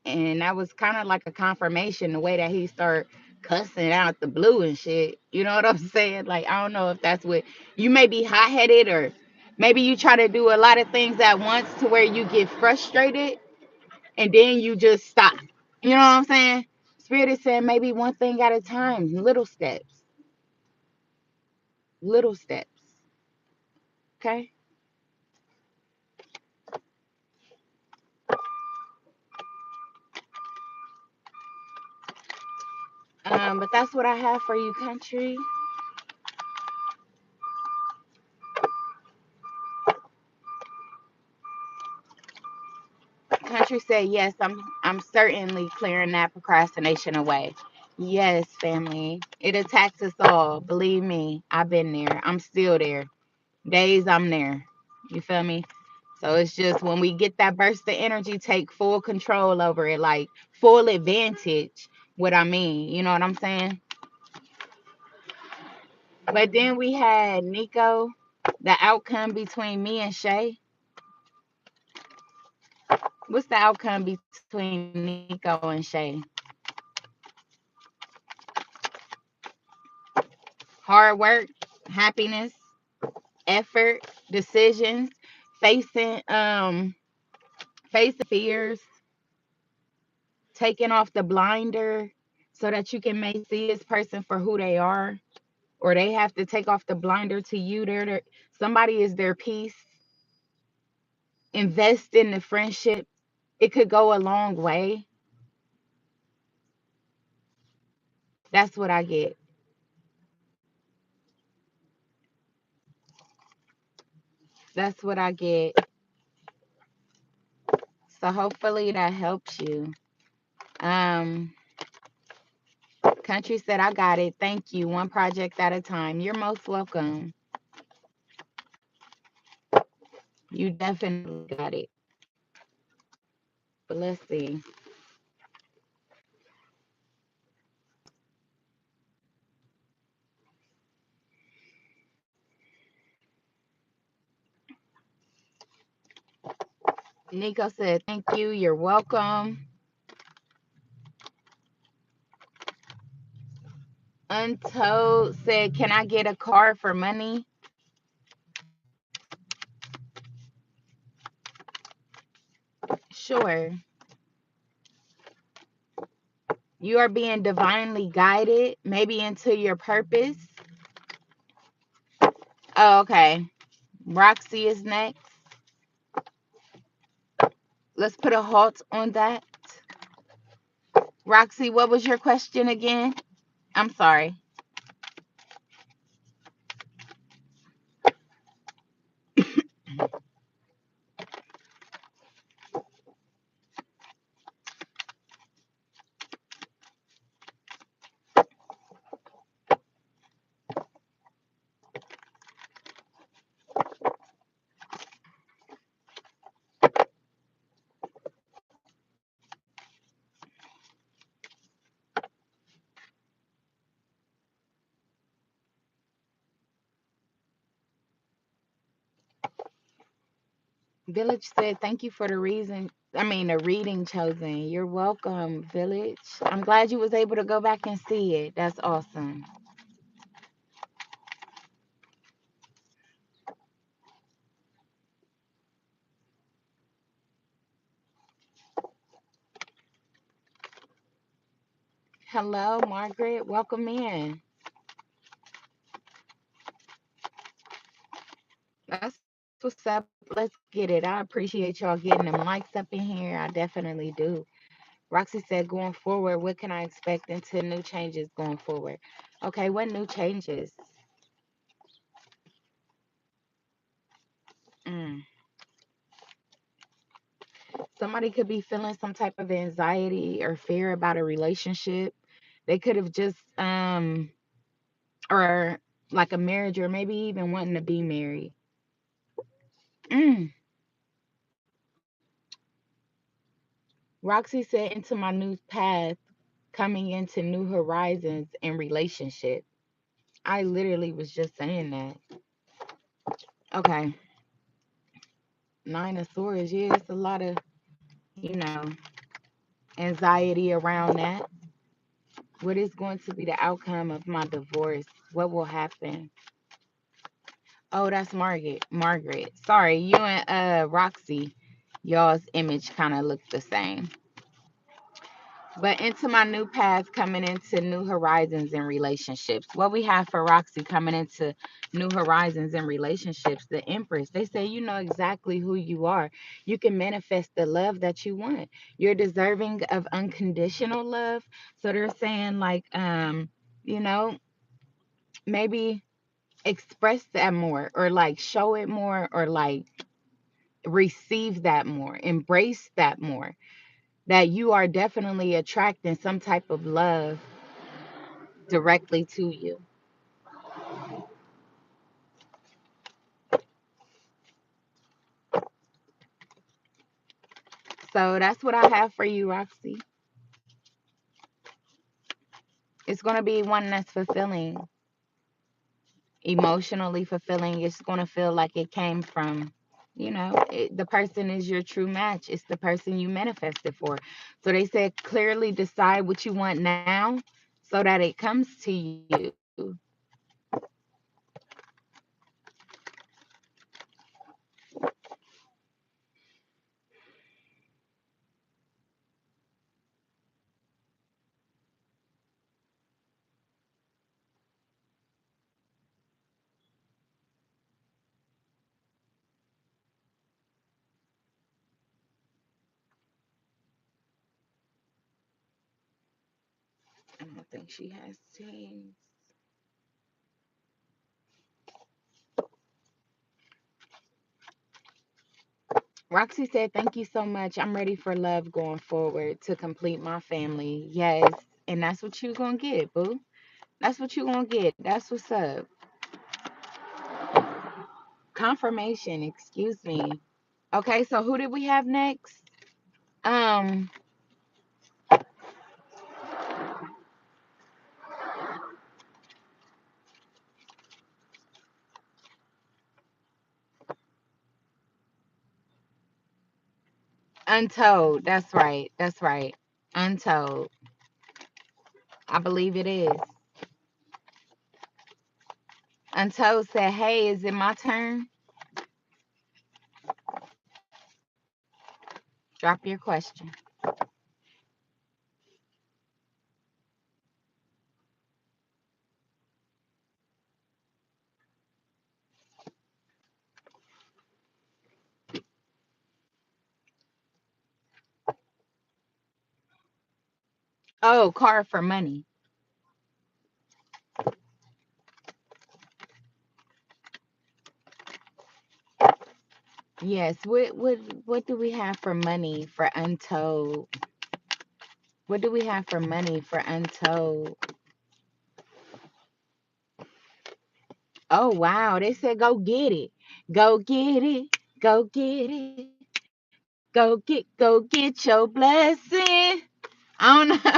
And that was kind of like a confirmation the way that he started cussing out the blue and shit. You know what I'm saying? Like, I don't know if that's what you may be hot headed, or maybe you try to do a lot of things at once to where you get frustrated and then you just stop. You know what I'm saying? Spirit is saying maybe one thing at a time, little steps, little steps. Okay. But that's what I have for you, country. Country said, yes, I'm certainly clearing that procrastination away. Yes, family. It attacks us all. Believe me, I've been there. I'm still there. Days I'm there. You feel me? So it's just when we get that burst of energy, take full control over it, like full advantage. What I mean, you know what I'm saying? But then we had Nico, the outcome between me and Shay. What's the outcome between Nico and Shay? Hard work, happiness. effort, decisions, facing facing fears, taking off the blinder so that you can may see this person for who they are, or they have to take off the blinder to you. Somebody is their peace. Invest in the friendship. It could go a long way. That's what I get. That's what I get. So hopefully that helps you. Um, Country said, I got it. Thank you. One project at a time. You're most welcome. You definitely got it. But let's see. Nico said, thank you. You're welcome. Untold said, can I get a card for money? Sure. You are being divinely guided, maybe into your purpose. Oh, okay. Roxy is next. Let's put a halt on that. Roxy, what was your question again? I'm sorry. Village said, thank you for the reading chosen. You're welcome, Village. I'm glad you was able to go back and see it. That's awesome. Hello, Margaret. Welcome in. That's what's up. Let's get it. I appreciate y'all getting them likes up in here. I definitely do. Roxy said, going forward, what can I expect into new changes going forward? Okay, what new changes? Mm. Somebody could be feeling some type of anxiety or fear about a relationship. They could have just, or like a marriage, or maybe even wanting to be married. Mm. Roxy said, into my new path, coming into new horizons in relationship. I literally was just saying that. Okay. Nine of Swords. Yeah, it's a lot of, you know, anxiety around that. What is going to be the outcome of my divorce? What will happen? Oh, that's Margaret. Margaret. Sorry, you and Roxy, y'all's image kind of look the same. But into my new path, coming into new horizons in relationships. What we have for Roxy coming into new horizons in relationships, the Empress. They say you know exactly who you are. You can manifest the love that you want. You're deserving of unconditional love. So they're saying like, you know, maybe express that more, or like show it more, or like receive that more, embrace that more, that you are definitely attracting some type of love directly to you. So that's what I have for you, Roxy. It's going to be one that's fulfilling, emotionally fulfilling. It's going to feel like it came from, the person is your true match. It's the person you manifested for. So they said clearly decide what you want now so that it comes to you. I don't think she has teams. Roxy said, "Thank you so much. I'm ready for love going forward to complete my family." Yes, and that's what you gonna get, boo. That's what you gonna get. That's what's up. Confirmation, excuse me. Okay, so who did we have next? Um, Untold. That's right. That's right. Untold. I believe it is. Untold said, "Hey, is it my turn?" Drop your question. Oh, card for money. Yes. What do we have for money for untold? What do we have for money for untold? Oh wow, they said go get it. Go get it. Go get it. Go get your blessing. I don't know.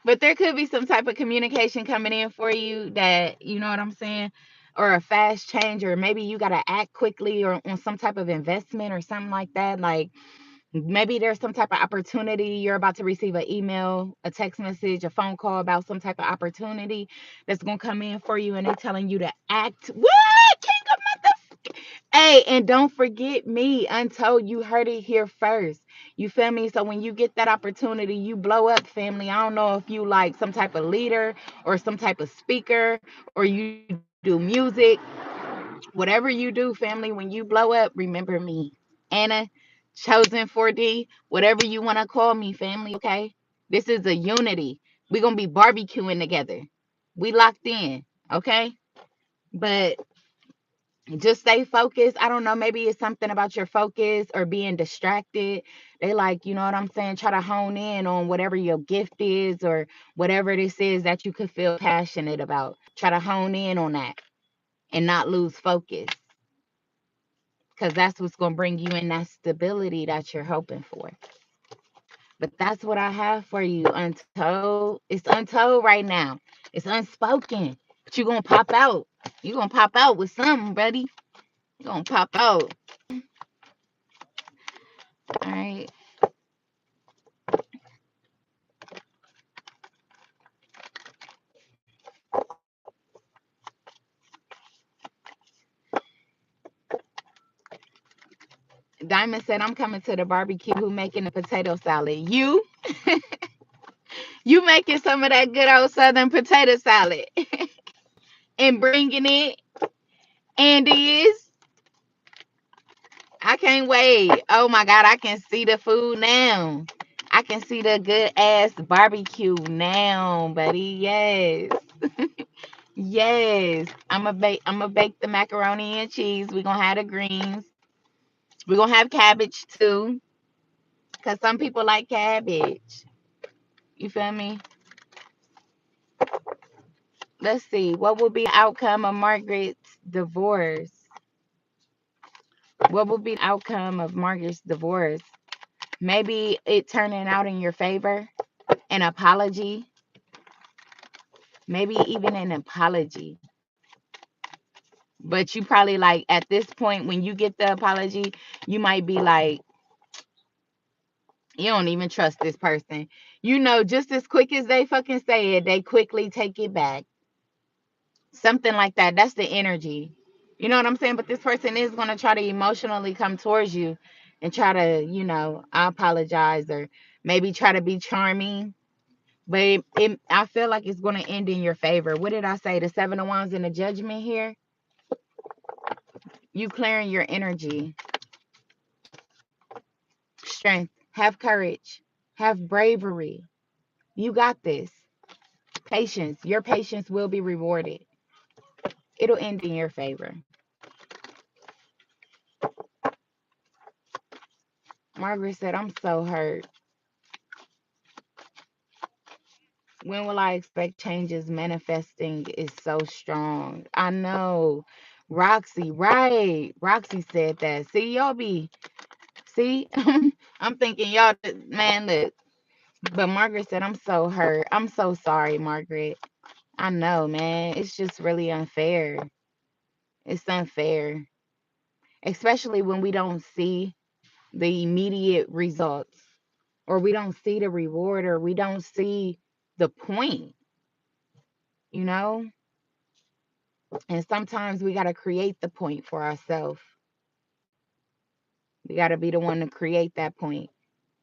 But there could be some type of communication coming in for you that, you know what I'm saying? Or a fast change, or maybe you gotta act quickly or on some type of investment or something like that. Like maybe there's some type of opportunity. You're about to receive an email, a text message, a phone call about some type of opportunity that's gonna come in for you, and they're telling you to act. What? King of mother. Hey, and don't forget me. Untold, you heard it here first. You feel me? So when you get that opportunity, you blow up, family. I don't know if you like some type of leader or some type of speaker or you do music. Whatever you do, family, when you blow up, remember me. Anna, chosen 4D, whatever you want to call me, family, okay? This is a unity. We're going to be barbecuing together. We locked in, okay? But just stay focused. I don't know, maybe it's something about your focus or being distracted. They like, you know what I'm saying? Try to hone in on whatever your gift is or whatever this is that you could feel passionate about. Try to hone in on that and not lose focus, because that's what's going to bring you in that stability that you're hoping for. But that's what I have for you, untold. It's untold right now. It's unspoken. But you're going to pop out. You're going to pop out with something, buddy. You're going to pop out. All right. Diamond said, "I'm coming to the barbecue. Who making the potato salad? You? You making some of that good old southern potato salad and bringing it. Andy is. I can't wait. Oh my God, I can see the food now. I can see the good ass barbecue now, buddy. Yes. Yes. I'm gonna bake the macaroni and cheese. We're gonna have the greens. We're gonna have cabbage too. Cause some people like cabbage. You feel me? Let's see. What will be the outcome of Margaret's divorce? What will be the outcome of Margaret's divorce? Maybe it turning out in your favor. An apology. Maybe even an apology. But you probably like at this point when you get the apology, you might be like, you don't even trust this person. You know, just as quick as they fucking say it, they quickly take it back. Something like that. That's the energy. You know what I'm saying? But this person is going to try to emotionally come towards you and try to, I apologize, or maybe try to be charming. But I feel like it's going to end in your favor. What did I say? The Seven of Wands and the Judgment here? You clearing your energy. Strength. Have courage. Have bravery. You got this. Patience. Your patience will be rewarded. It'll end in your favor. Margaret said, I'm so hurt. When will I expect changes? Manifesting is so strong. I know. Roxy, right. Roxy said that. See, y'all be, see, I'm thinking y'all, man, look. But Margaret said, I'm so hurt. I'm so sorry, Margaret. I know, man. It's just really unfair. It's unfair, especially when we don't see the immediate results, or we don't see the reward, or we don't see the point, you know? And sometimes we got to create the point for ourselves. We got to be the one to create that point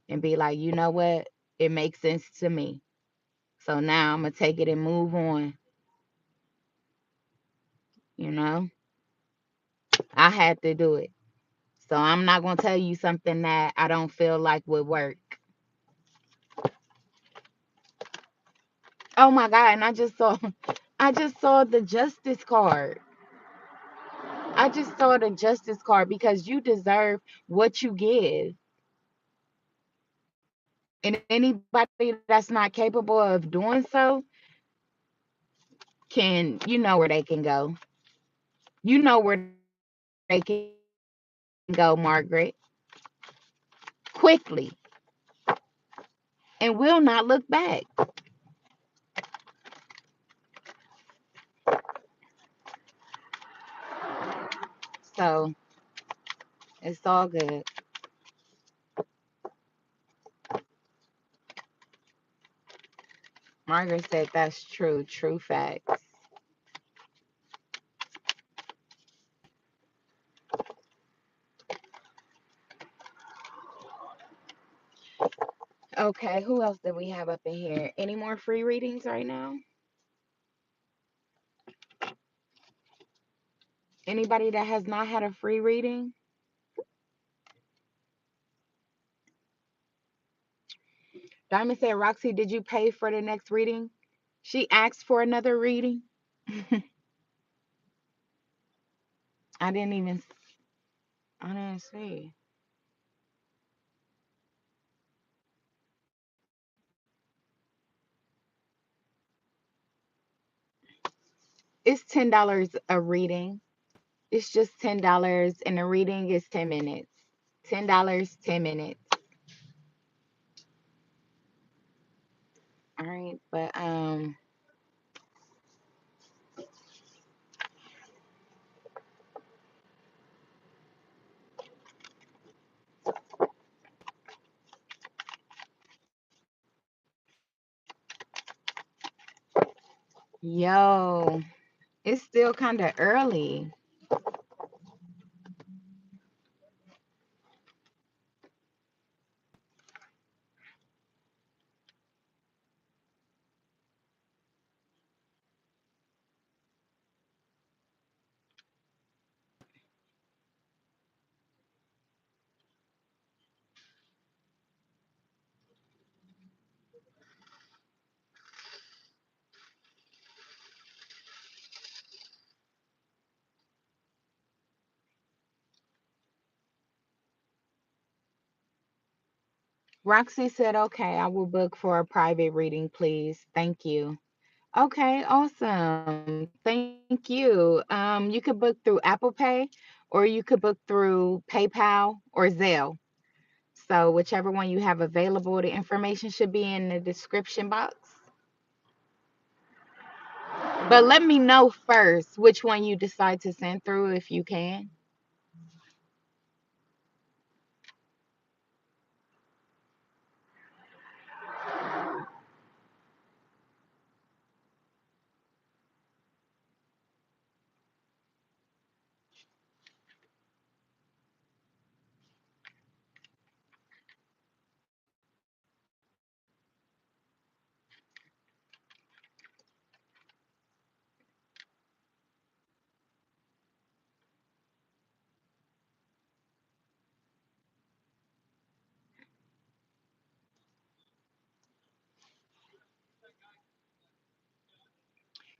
and be like, you know what? It makes sense to me. So now I'm going to take it and move on, you know? I had to do it. So I'm not going to tell you something that I don't feel like would work. Oh my God, and I just saw the justice card. I just saw the justice card because you deserve what you give. And anybody that's not capable of doing so can, you know where they can go. You know where they can go, Margaret. Quickly. And will not look back. So it's all good. Margaret said that's true. True facts. Okay, who else did we have up in here? Any more free readings right now? Anybody that has not had a free reading? Diamond said, Roxy, did you pay for the next reading? She asked for another reading. I didn't even, I didn't see. It's $10 a reading. It's just $10, and the reading is 10 minutes. $10, 10 minutes. All right, but yo, it's still kind of early. Roxy said, okay, I will book for a private reading, please. Thank you. Okay, awesome. Thank you. You could book through Apple Pay, or you could book through PayPal or Zelle. So whichever one you have available, the information should be in the description box. But let me know first which one you decide to send through if you can.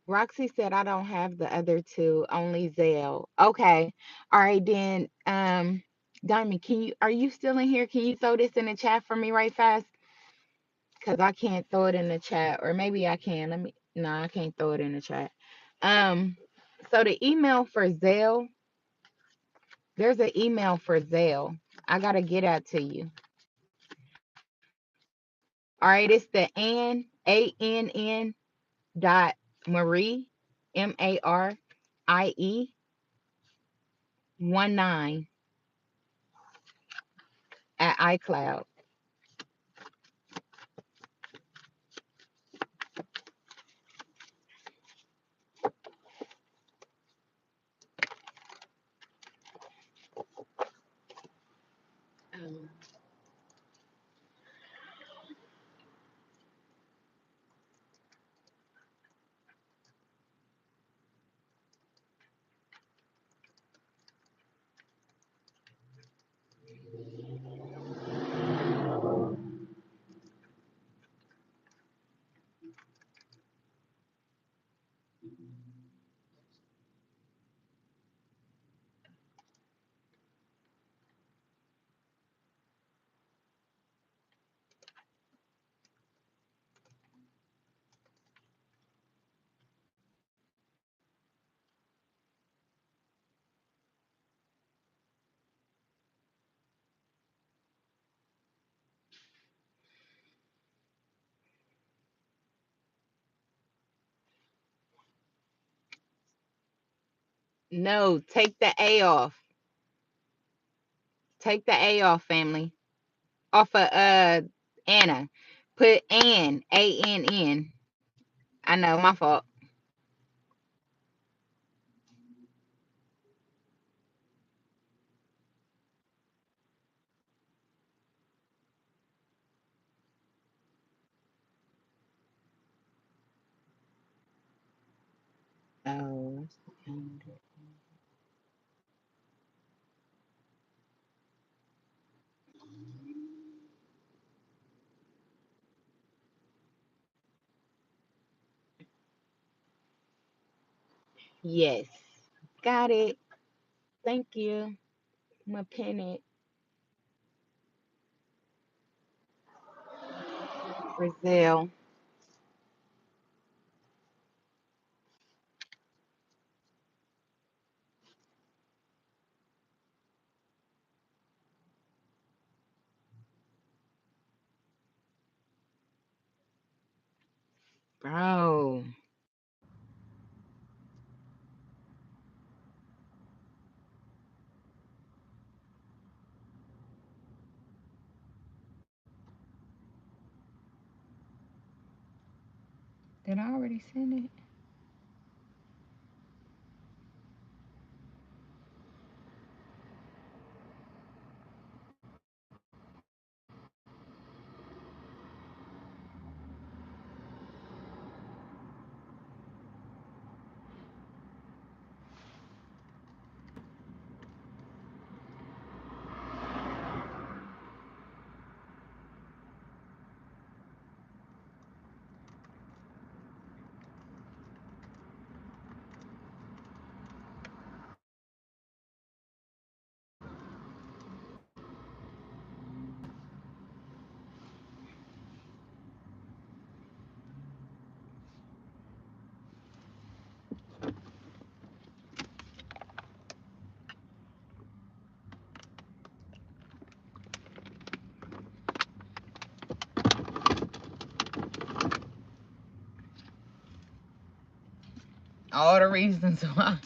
Roxy said I don't have the other two, only Zelle. Okay. All right then. Diamond, are you still in here? Can you throw this in the chat for me right fast? Cause I can't throw it in the chat. Or maybe I can. No, I can't throw it in the chat. Um, so the email for Zelle, there's an email for Zelle. I gotta get that to you. All right, it's the ANN dot Marie MARIE 19 at iCloud. No, take the A off. Take the A off, family. Off of Anna. Put ANN. I know, my fault. Oh, yes. Got it. Thank you. I'm gonna pin it for Zelle. Bro. Did I already send it? All the reasons why.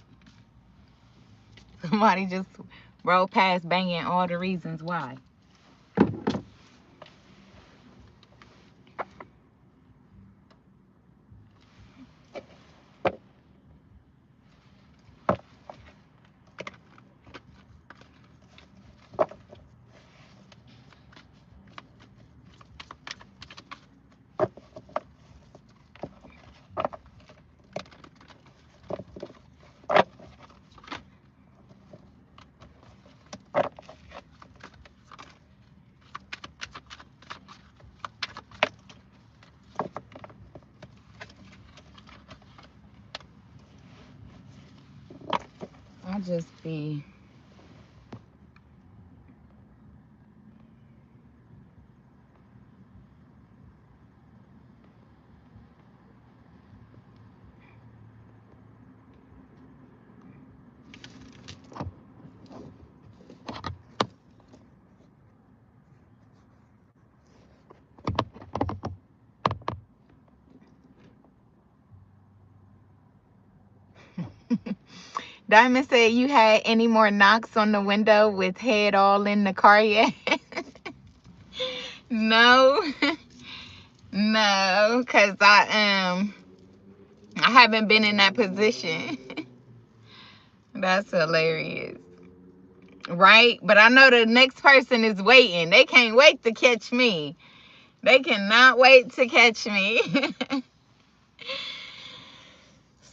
Somebody just rolled past banging all the reasons why. I just be... Diamond said, you had any more knocks on the window with head all in the car yet? No. No, because I haven't been in that position. That's hilarious. Right? But I know the next person is waiting. They can't wait to catch me. They cannot wait to catch me.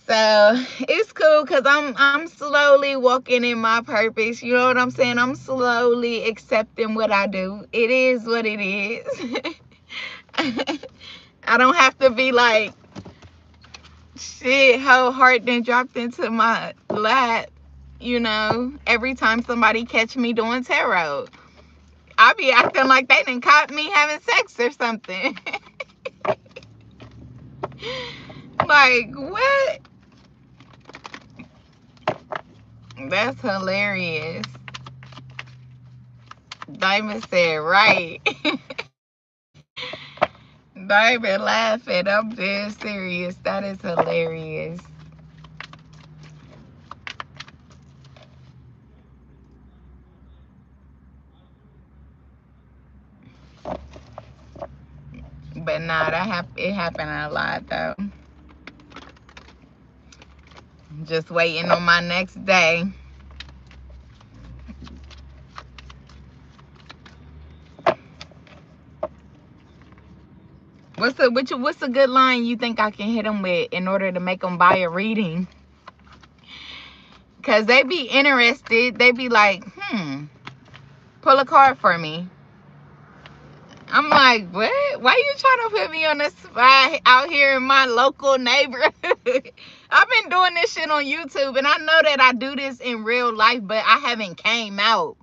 So it's cool because I'm slowly walking in my purpose. You know what I'm saying? I'm slowly accepting what I do. It is what it is. I don't have to be like, shit, whole heart then dropped into my lap, you know, every time somebody catch me doing tarot. I be acting like they done caught me having sex or something. Like, what? That's hilarious. Diamond said, right. Diamond laughing. I'm dead serious. That is hilarious. But nah, it happened a lot though. Just waiting on my next day. What's a good line you think I can hit them with in order to make them buy a reading? Because they be interested. They be like, pull a card for me. I'm like, what? Why you trying to put me on the spot out here in my local neighborhood? I've been doing this shit on YouTube, and I know that I do this in real life, but I haven't came out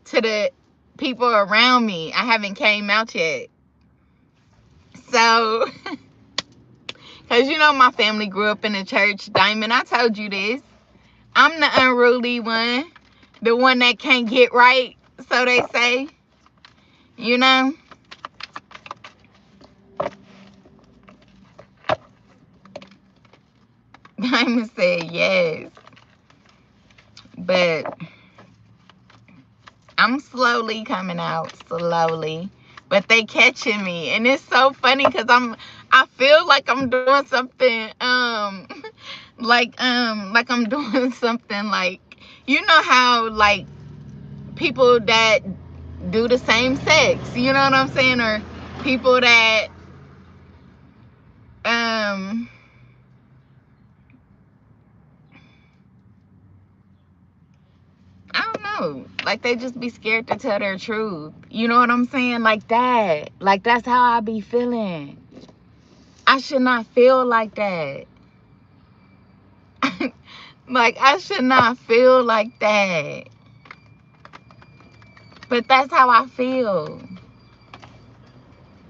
to the people around me. I haven't came out yet. So, because you know my family grew up in the church. Diamond, I told you this. I'm the unruly one. The one that can't get right, so they say. You know? Diamond said yes. But I'm slowly coming out. Slowly. But they catching me. And it's so funny because I feel like I'm doing something like I'm doing something like, you know how like people that do the same sex, you know what I'm saying? Or people that I don't know, like they just be scared to tell their truth. You know what I'm saying? Like that. Like that's how I be feeling. I should not feel like that. Like I should not feel like that. But that's how I feel.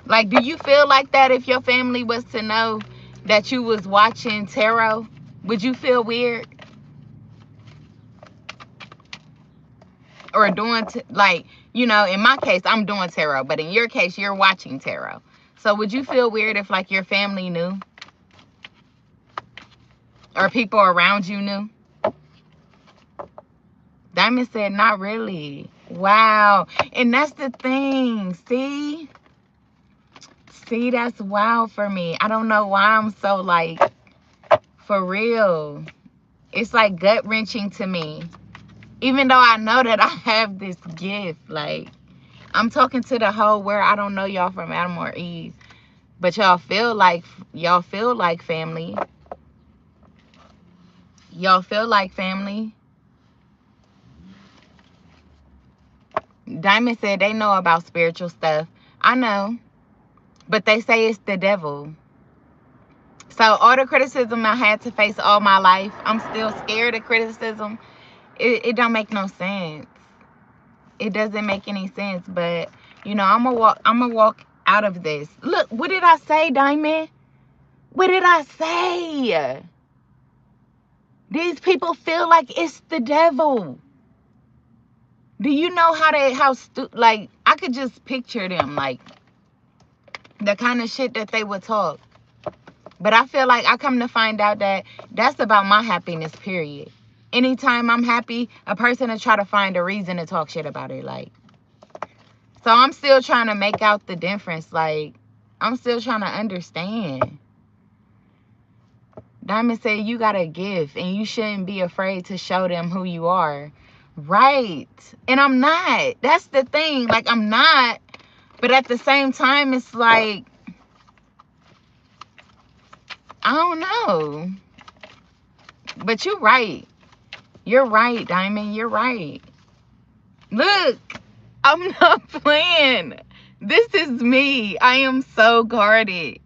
Like, do you feel like that if your family was to know that you was watching tarot? Would you feel weird? Or doing, like, you know, in my case, I'm doing tarot. But in your case, you're watching tarot. So would you feel weird if, like, your family knew? Or people around you knew? Diamond said, not really. Wow. And that's the thing. See? See, that's wow for me. I don't know why I'm so, like, for real. It's, like, gut-wrenching to me. Even though I know that I have this gift. Like, I'm talking to the whole world. I don't know y'all from Adam or Eve. But y'all feel like family. Y'all feel like family. Diamond said they know about spiritual stuff. I know. But they say it's the devil. So all the criticism I had to face all my life, I'm still scared of criticism. it don't make no sense. It doesn't make any sense. But you know, I'm gonna walk out of this. Look, what did I say, Diamond? What did I say? These people feel like it's the devil. Do you know like, I could just picture them, like, the kind of shit that they would talk. But I feel like I come to find out that that's about my happiness, period. Anytime I'm happy, a person will try to find a reason to talk shit about it, like. So I'm still trying to make out the difference, like, I'm still trying to understand. Diamond said you got a gift and you shouldn't be afraid to show them who you are. Right. And I'm not. That's the thing. Like, I'm not. But at the same time, it's like, I don't know. But you're right. You're right, Diamond. You're right. Look, I'm not playing. This is me. I am so guarded.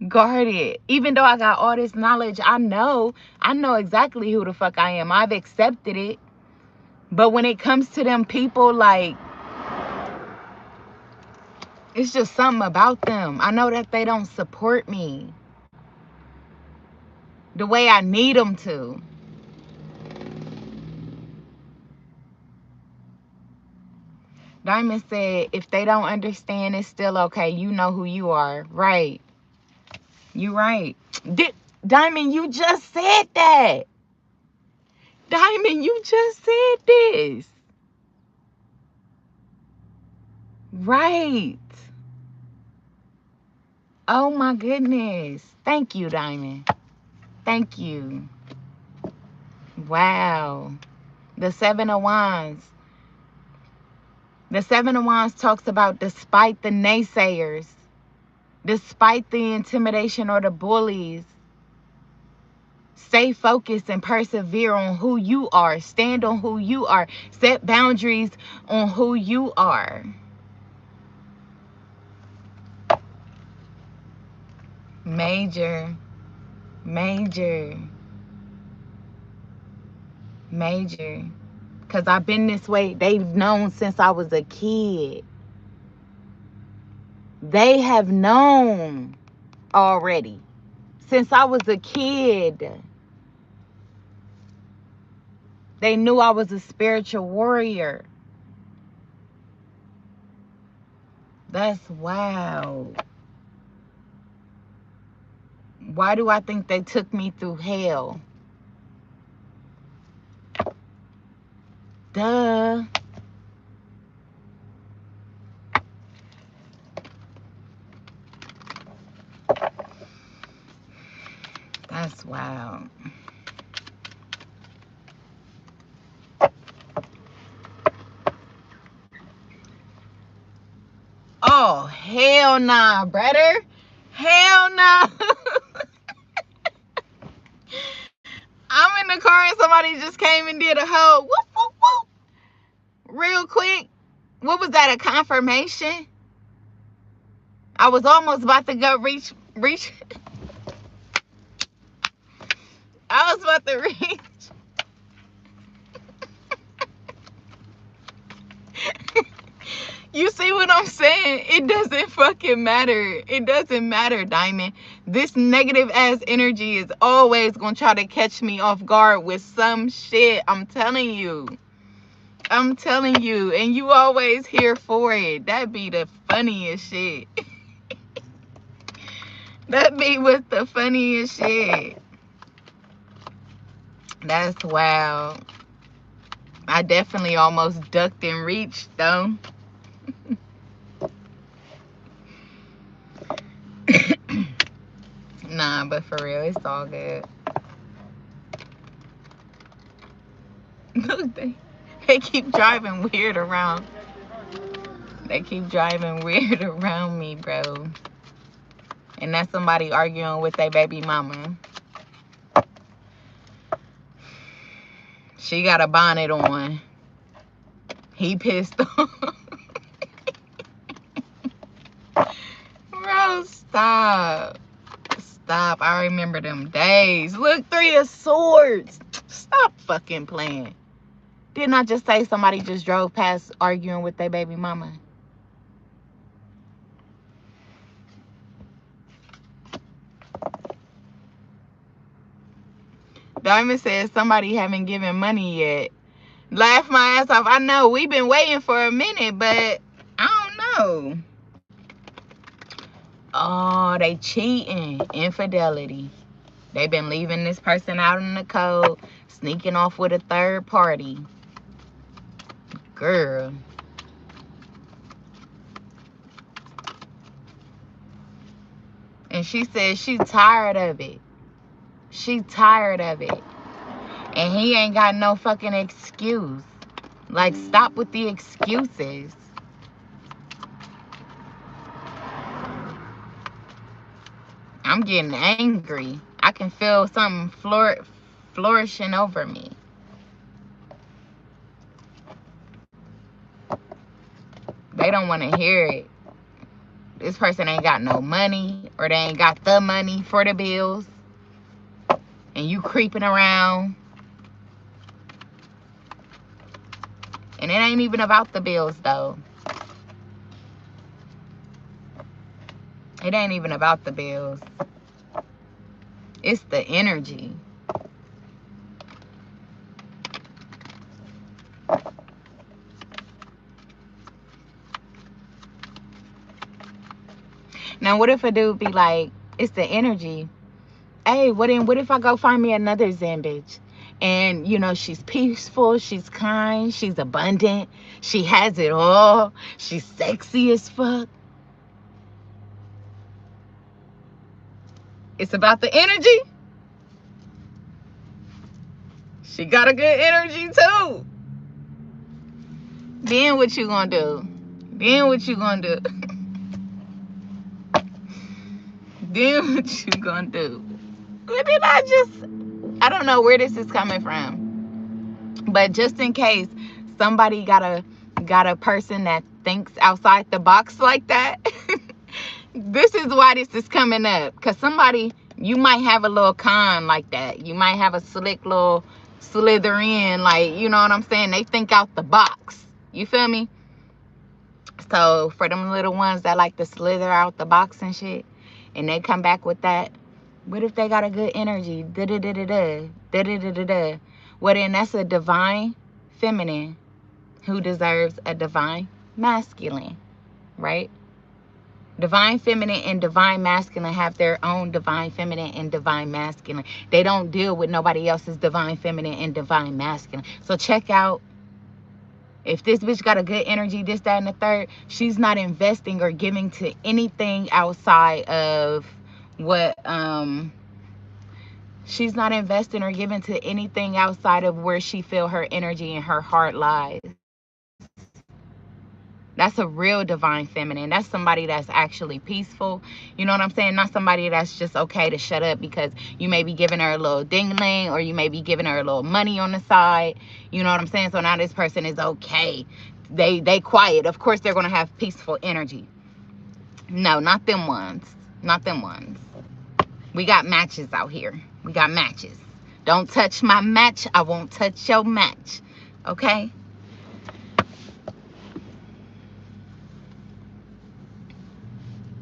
Guarded. Even though I got all this knowledge, I know exactly who the fuck I am. I've accepted it. But when it comes to them people, like, it's just something about them. I know that they don't support me the way I need them to. Diamond said, if they don't understand, it's still okay. You know who you are. Right. You right. Diamond, you just said that. Diamond, you just said this. Right. Oh my goodness. Thank you, Diamond. Thank you. Wow. The Seven of Wands. The Seven of Wands talks about despite the naysayers, despite the intimidation or the bullies, stay focused and persevere on who you are. Stand on who you are. Set boundaries on who you are. Major. Major. Major. Because I've been this way. They've known since I was a kid. They have known already since I was a kid. They knew I was a spiritual warrior. That's wow. Why do I think they took me through hell? Duh. That's wild. Oh, hell nah, brother. Hell nah. I'm in the car and somebody just came and did a whole whoop, whoop, whoop. Real quick. What was that, a confirmation? I was almost about to go reach. I was about to reach. You see what I'm saying? It doesn't fucking matter. It doesn't matter, Diamond. This negative ass energy is always gonna try to catch me off guard with some shit. I'm telling you. I'm telling you. And you always here for it. That be the funniest shit. That be with the funniest shit. That's wild. I definitely almost ducked and reached though. Nah, but for real, it's all good. Look, they keep driving weird around. They keep driving weird around me, bro. And that's somebody arguing with their baby mama. She got a bonnet on. He pissed off. Bro, stop. Stop. I remember them days. Look, 3 of Swords. Stop fucking playing. Didn't I just say somebody just drove past arguing with their baby mama? Diamond says somebody haven't given money yet. Laugh my ass off. I know we've been waiting for a minute, but I don't know. Oh, they cheating. Infidelity. They've been leaving this person out in the cold, sneaking off with a third party. Girl. And she says she tired of it. She tired of it. And he ain't got no fucking excuse. Like, stop with the excuses. I'm getting angry. I can feel something flourishing over me. They don't want to hear it. This person ain't got no money, or they ain't got the money for the bills. And you creeping around. And it ain't even about the bills, though. It ain't even about the bills. It's the energy. Now, what if a dude be like, it's the energy. Hey, what if I go find me another Zen bitch? And, you know, she's peaceful, she's kind, she's abundant, she has it all, she's sexy as fuck. It's about the energy. She got a good energy too. Then what you gonna do? Then what you gonna do? Then what you gonna do? What did I don't know where this is coming from. But just in case somebody got a person that thinks outside the box like that, this is why this is coming up. Because somebody, you might have a little con like that. You might have a slick little slither in, like, you know what I'm saying? They think out the box. You feel me? So for them little ones that like to slither out the box and shit, and they come back with that, what if they got a good energy? Da-da-da-da-da. Da-da-da-da-da. Well, then that's a divine feminine who deserves a divine masculine, right? Divine feminine and divine masculine have their own divine feminine and divine masculine. They don't deal with nobody else's divine feminine and divine masculine. So check out, if this bitch got a good energy, this, that, and the third, she's not investing or giving to anything outside of what, she's not investing or giving to anything outside of where she feel her energy and her heart lies. That's a real divine feminine. That's somebody that's actually peaceful. You know what I'm saying? Not somebody that's just okay to shut up because you may be giving her a little ding-a-ling, or you may be giving her a little money on the side. You know what I'm saying? So now this person is okay. They quiet. Of course they're going to have peaceful energy. No, not them ones. Not them ones. We got matches out here. We got matches. Don't touch my match. I won't touch your match. Okay?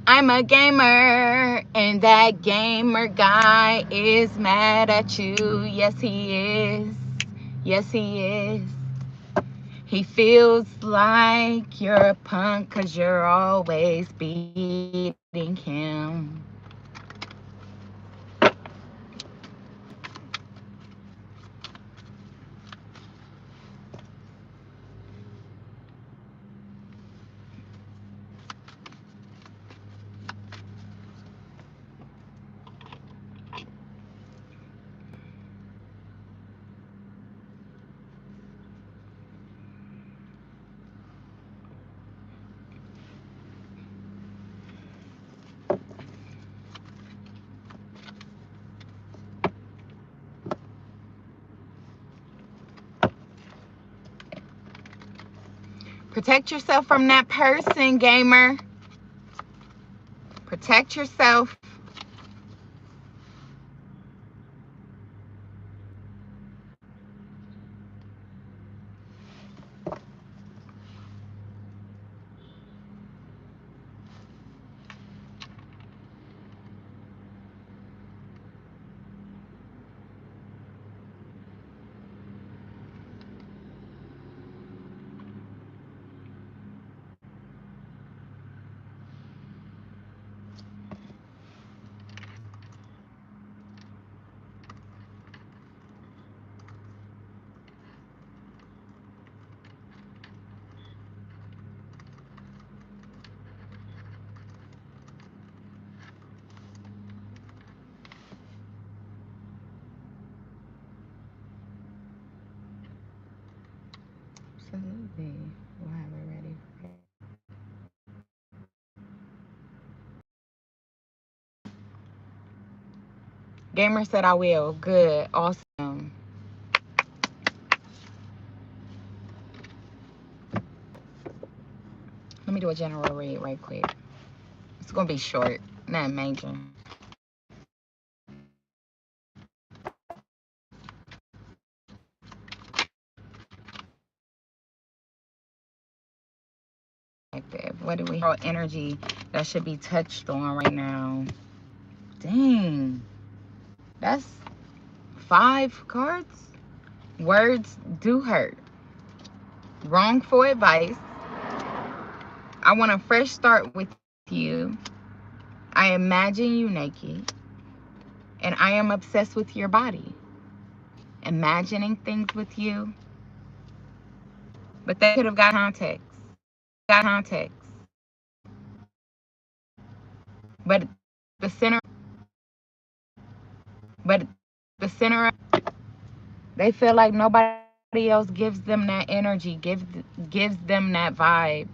I'm a gamer, and that gamer guy is mad at you. Yes, he is. Yes, he is. He feels like you're a punk because you're always beating him. Protect yourself from that person, gamer. Protect yourself. be. We'll have it ready for it. Gamer said I will. Good. Awesome. Let me do a general read right quick. It's going to be short, not major. What do we have? Energy that should be touched on right now. Dang. That's 5 cards. Words do hurt. Wrongful advice. I want a fresh start with you. I imagine you naked. And I am obsessed with your body. Imagining things with you. But they could have got context. Got context. But the center. But the center. They feel like nobody else gives them that energy. Gives them that vibe.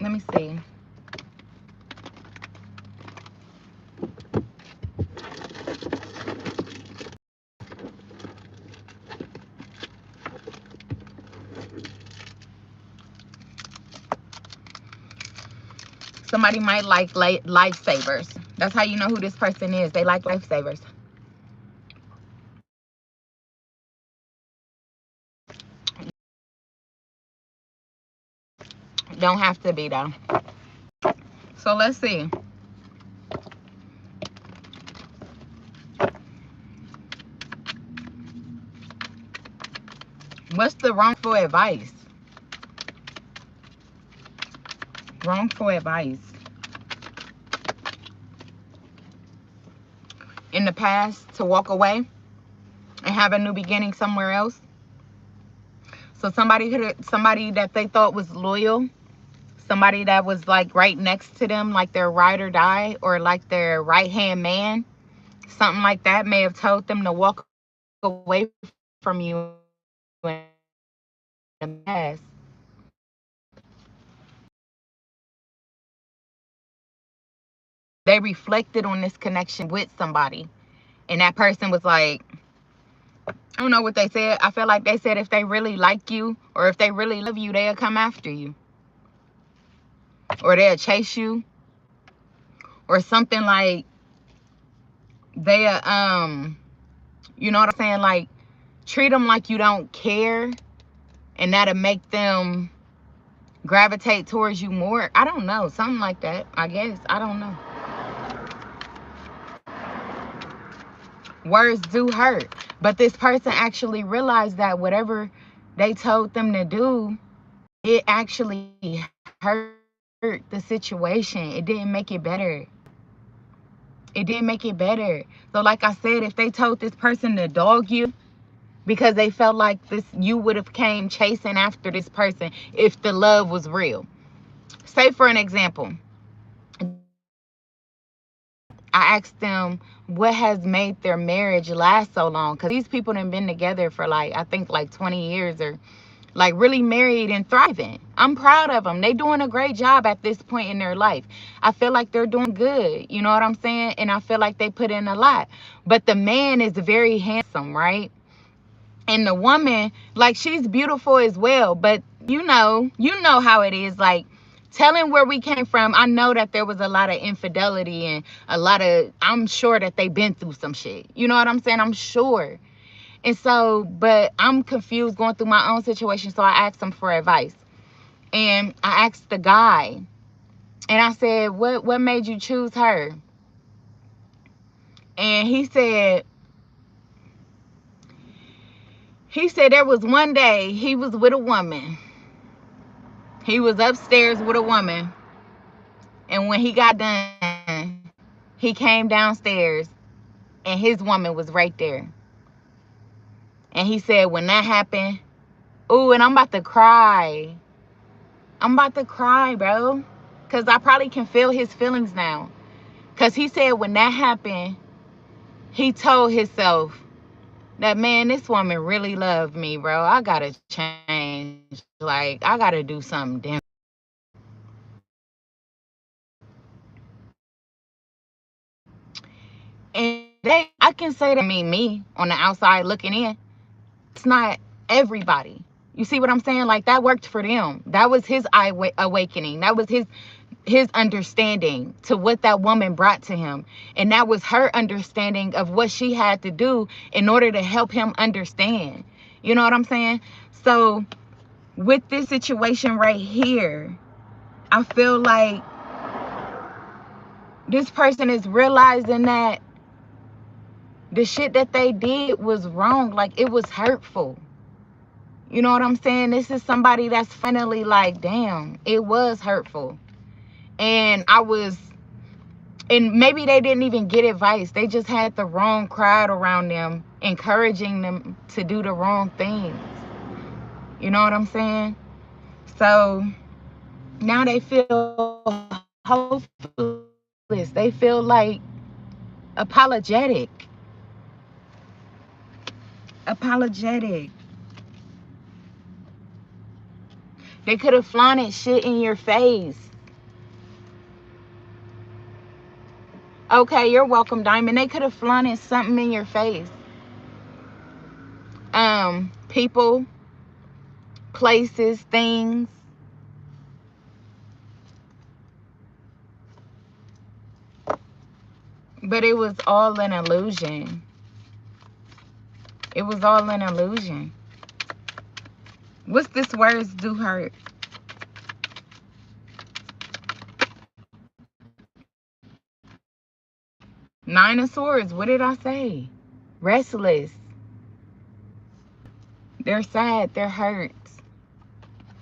Let me see. Somebody might like lifesavers. That's how you know who this person is. They like lifesavers. Don't have to be though. So let's see. What's the wrongful advice? Wrongful advice. In the past, to walk away and have a new beginning somewhere else. So somebody that they thought was loyal, somebody that was like right next to them, like their ride or die, or like their right hand man, something like that, may have told them to walk away from you in the past. They reflected on this connection with somebody, and that person was like, I don't know what they said. I feel like they said if they really like you or if they really love you, they'll come after you, or they'll chase you, or something like they you know what I'm saying, like treat them like you don't care, and that'll make them gravitate towards you more. I don't know, something like that, I guess. I don't know. Words do hurt, but this person actually realized that whatever they told them to do, it actually hurt the situation. It didn't make it better. It didn't make it better. So like I said, if they told this person to dog you because they felt like this, you would have came chasing after this person if the love was real. Say for an example, I asked them what has made their marriage last so long, because these people have been together for like, I think like 20 years, or like really married and thriving. I'm proud of them. They doing a great job at this point in their life. I feel like they're doing good. You know what I'm saying? And I feel like they put in a lot. But the man is very handsome, right? And the woman, like, she's beautiful as well. But you know how it is. Like, telling where we came from, I know that there was a lot of infidelity and a lot of, I'm sure that they've been through some shit. You know what I'm saying? I'm sure. And so, but I'm confused going through my own situation. So I asked him for advice. And I asked the guy, and I said, what made you choose her? And he said there was one day he was with a woman. He was upstairs with a woman. And when he got done, he came downstairs and his woman was right there. And he said, when that happened, ooh, and I'm about to cry. I'm about to cry, bro. Because I probably can feel his feelings now. Because he said when that happened, he told himself, that, man, this woman really loved me, bro. I gotta change. Like, I gotta do something different. And I can say that, me on the outside looking in, it's not everybody. You see what I'm saying? Like, that worked for them. That was his awakening. That was his understanding to what that woman brought to him. And that was her understanding of what she had to do in order to help him understand. You know what I'm saying? So with this situation right here, I feel like this person is realizing that the shit that they did was wrong. Like, it was hurtful. You know what I'm saying? This is somebody that's finally like, damn, it was hurtful. And maybe they didn't even get advice. They just had the wrong crowd around them, encouraging them to do the wrong things. You know what I'm saying? So now they feel hopeless. They feel like apologetic. Apologetic. They could have flaunted shit in your face. Okay, you're welcome, Diamond. They could have flaunted something in your face. People, places, things. But it was all an illusion. It was all an illusion. What's this words do hurt? Nine of Swords. What did I say? Restless. They're sad. They're hurt.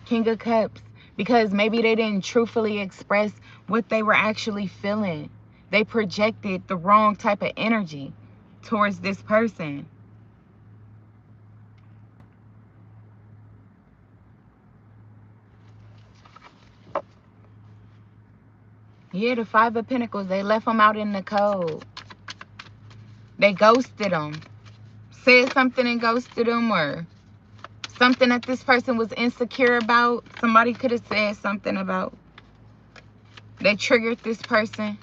King of Cups. Because maybe they didn't truthfully express what they were actually feeling. They projected the wrong type of energy towards this person. Yeah, the Five of Pentacles. They left them out in the cold. They ghosted them. Said something and ghosted them, or something that this person was insecure about. Somebody could have said something about. They triggered this person.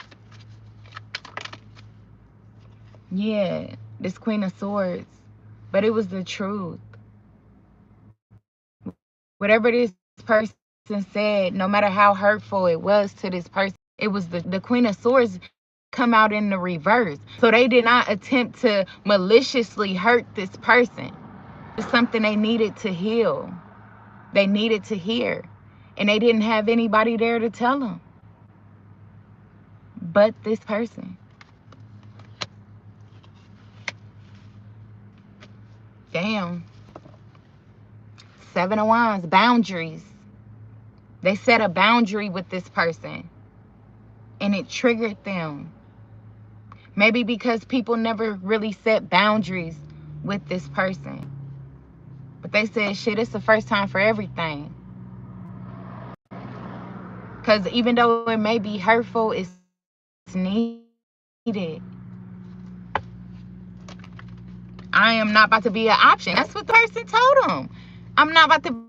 Yeah, this Queen of Swords. But it was the truth. Whatever this person said, no matter how hurtful it was to this person, it was the Queen of Swords come out in the reverse. So they did not attempt to maliciously hurt this person. It's something they needed to heal. They needed to hear. And they didn't have anybody there to tell them but this person. Damn. Seven of Wands. Boundaries. They set a boundary with this person. And it triggered them. Maybe because people never really set boundaries with this person. But they said, shit, it's the first time for everything. Because even though it may be hurtful, it's needed. I am not about to be an option. That's what the person told them. I'm not about to.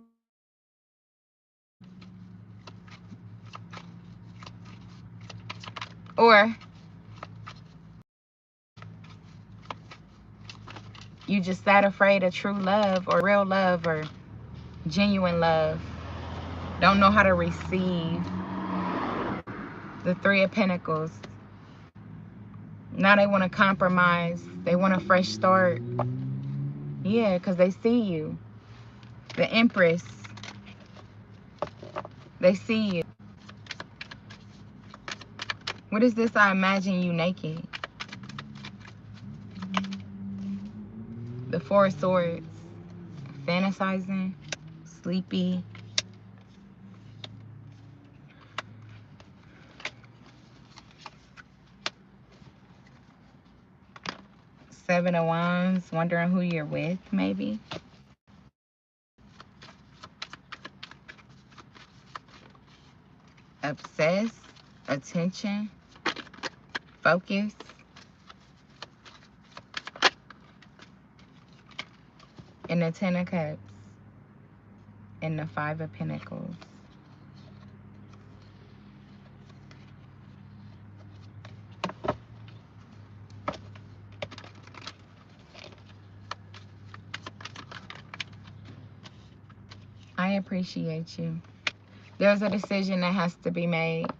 Or you just that afraid of true love or real love or genuine love. Don't know how to receive. The Three of Pentacles. Now they want to compromise. They want a fresh start. Yeah, because they see you. The Empress. They see you. What is this? I imagine you naked. The Four of Swords. Fantasizing. Sleepy. Seven of Wands. Wondering who you're with, maybe. Obsessed. Attention. Focus. And the Ten of Cups. And the Five of Pentacles. I appreciate you. There's a decision that has to be made.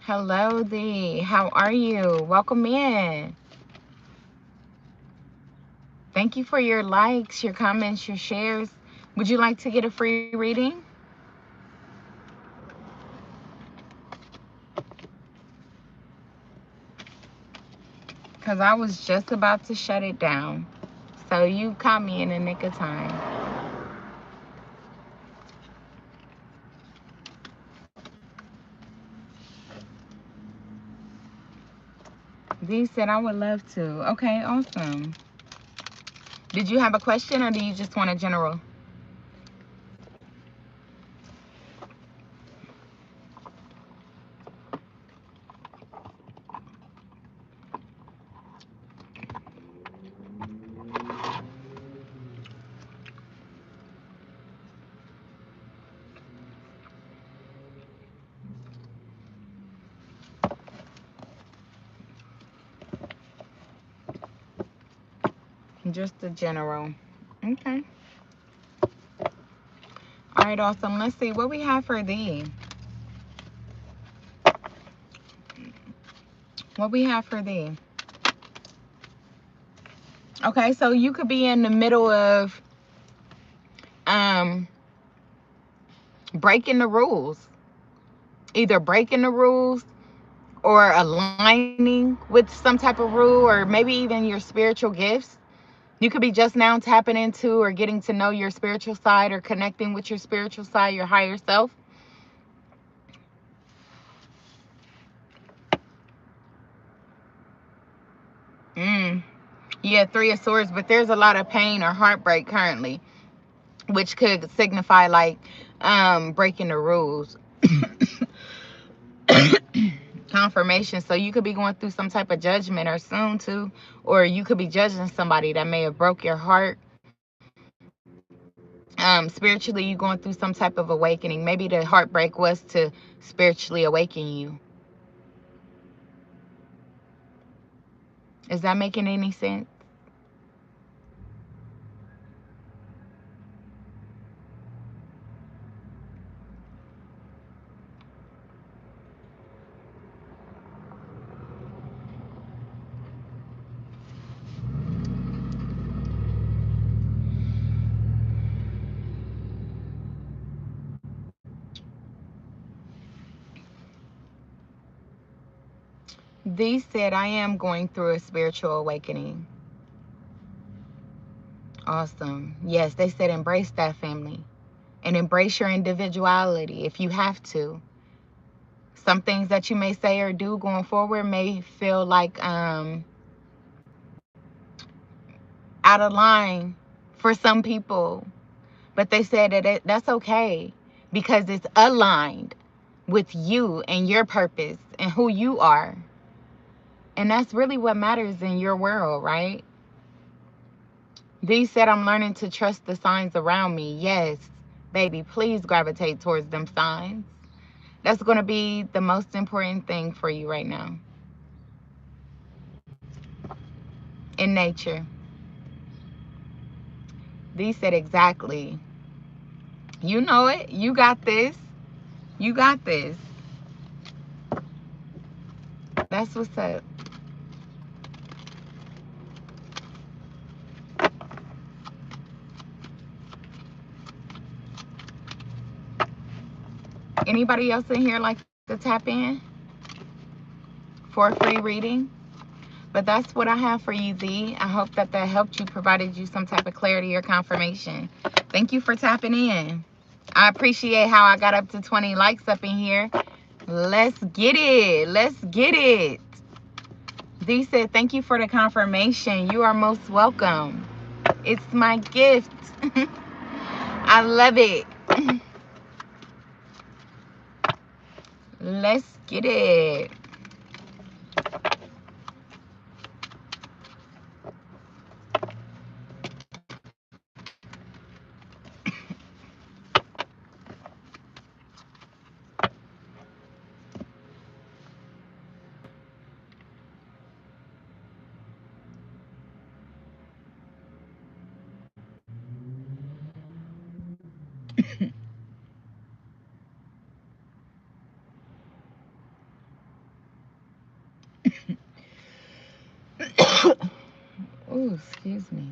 Hello, Dee. How are you? Welcome in. Thank you for your likes, your comments, your shares. Would you like to get a free reading? Because I was just about to shut it down. So you caught me in the nick of time. Dee said I would love to. Okay, awesome. Did you have a question or do you just want a general? Just a general. Okay. All right, awesome. Let's see what we have for thee. What we have for thee. Okay, so you could be in the middle of breaking the rules. Either breaking the rules or aligning with some type of rule, or maybe even your spiritual gifts. You could be just now tapping into or getting to know your spiritual side or connecting with your spiritual side, your higher self. Yeah, Three of Swords, but there's a lot of pain or heartbreak currently, which could signify like breaking the rules. Confirmation. So you could be going through some type of judgment or soon too, or you could be judging somebody that may have broke your heart. Spiritually, you going through some type of awakening. Maybe the heartbreak was to spiritually awaken you. Is that making any sense? These said, I am going through a spiritual awakening. Awesome. Yes, they said embrace that, family. And embrace your individuality if you have to. Some things that you may say or do going forward may feel like out of line for some people. But they said that that's okay because it's aligned with you and your purpose and who you are. And that's really what matters in your world, right? These said, I'm learning to trust the signs around me. Yes, baby, please gravitate towards them signs. That's going to be the most important thing for you right now. In nature. These said, exactly. You know it. You got this. You got this. That's what's up. Anybody else in here like to tap in for a free reading? But that's what I have for you, Z. I hope that helped you, provided you some type of clarity or confirmation. Thank you for tapping in. I appreciate how I got up to 20 likes up in here. Let's get it. Let's get it. Z said, thank you for the confirmation. You are most welcome. It's my gift. I love it. Let's get it. Oh, excuse me.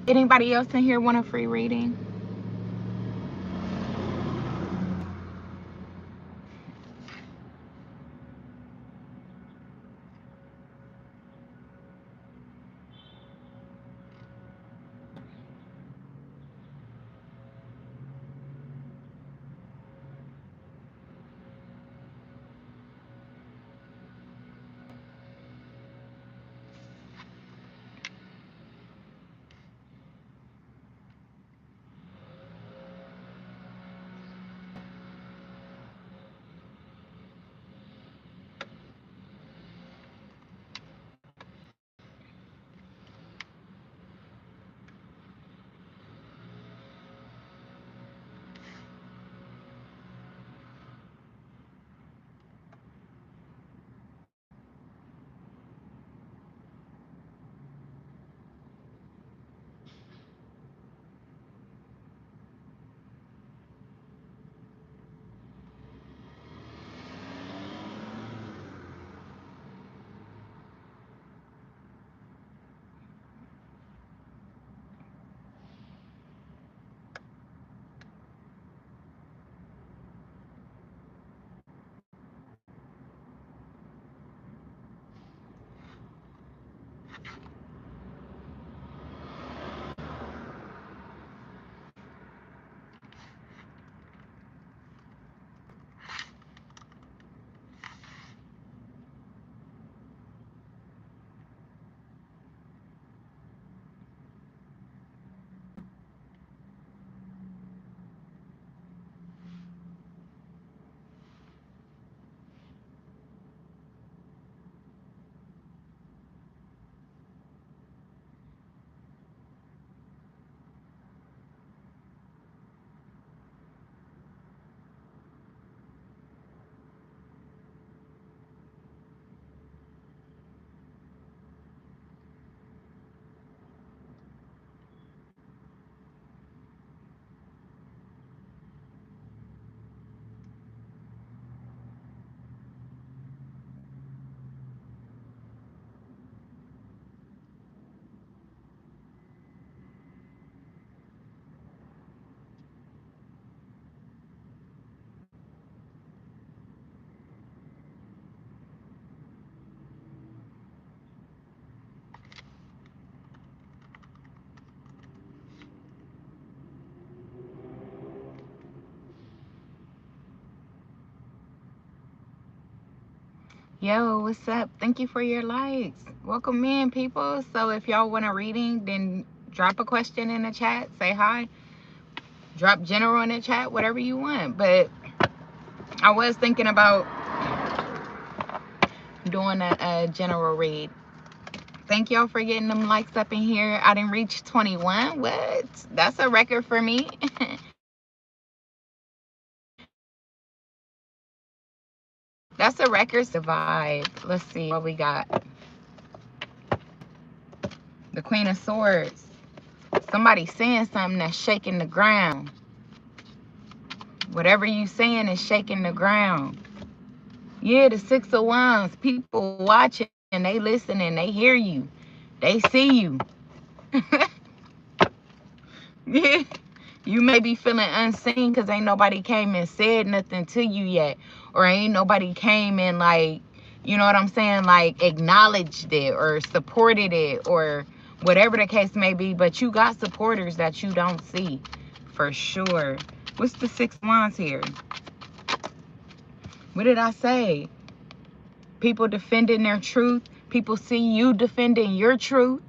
Anybody else in here want a free reading? Yo, what's up? Thank you for your likes. Welcome in, people. So if y'all want a reading, then drop a question in the chat. Say hi. Drop general in the chat, whatever you want. But I was thinking about doing a general read. Thank y'all for getting them likes up in here. I didn't reach 21. What? That's a record for me. That's a record. Survive. Let's see what we got. The Queen of Swords. Somebody saying something that's shaking the ground. Whatever you saying is shaking the ground. Yeah, the Six of Wands. People watching, they listening, they hear you, they see you. Yeah, You may be feeling unseen because ain't nobody came and said nothing to you yet. Or ain't nobody came and like, you know what I'm saying, like acknowledged it or supported it or whatever the case may be. But you got supporters that you don't see for sure. What's the 6 of Wands here? What did I say? People defending their truth. People see you defending your truth.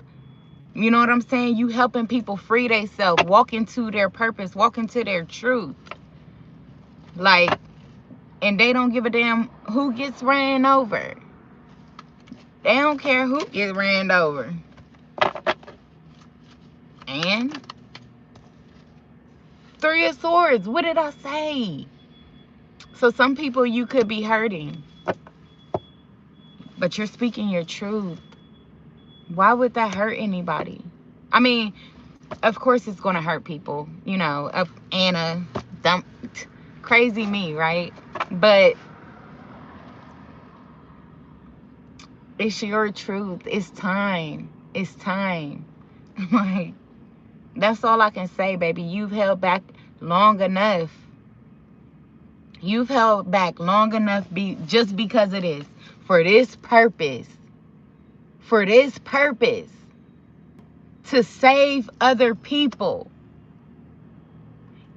You know what I'm saying? You helping people free themselves, walk into their purpose, walk into their truth. Like, and they don't give a damn who gets ran over. They don't care who gets ran over. And 3 of Swords. What did I say? So some people you could be hurting, but you're speaking your truth. Why would that hurt anybody? I mean, of course it's going to hurt people, you know, Anna, dump, crazy me, right? But it's your truth. It's time. It's time. Like, that's all I can say, baby. You've held back long enough. You've held back long enough just because it is. For this purpose. For this purpose. To save other people.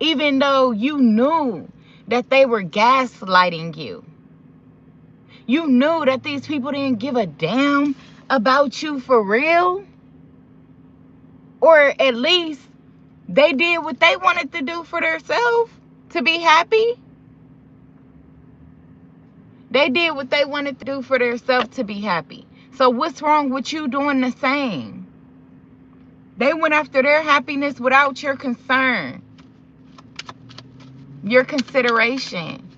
Even though you knew that they were gaslighting you. You knew that these people didn't give a damn about you for real. Or at least they did what they wanted to do for themselves to be happy. They did what they wanted to do for themselves to be happy. So what's wrong with you doing the same? They went after their happiness without your concern, your consideration.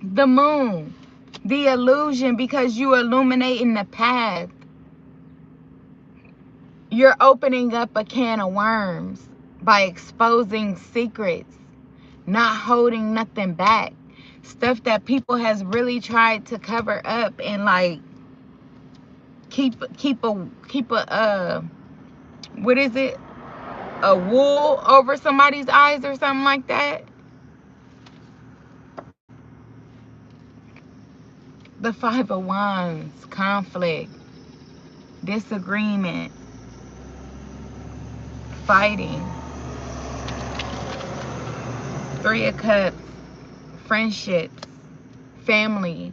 The moon, the illusion, because you illuminating the path. You're opening up a can of worms by exposing secrets, not holding nothing back. Stuff that people has really tried to cover up and like keep a what is it? A wool over somebody's eyes or something like that. The 5 of Wands, conflict, disagreement, fighting. 3 of Cups, friendships, family,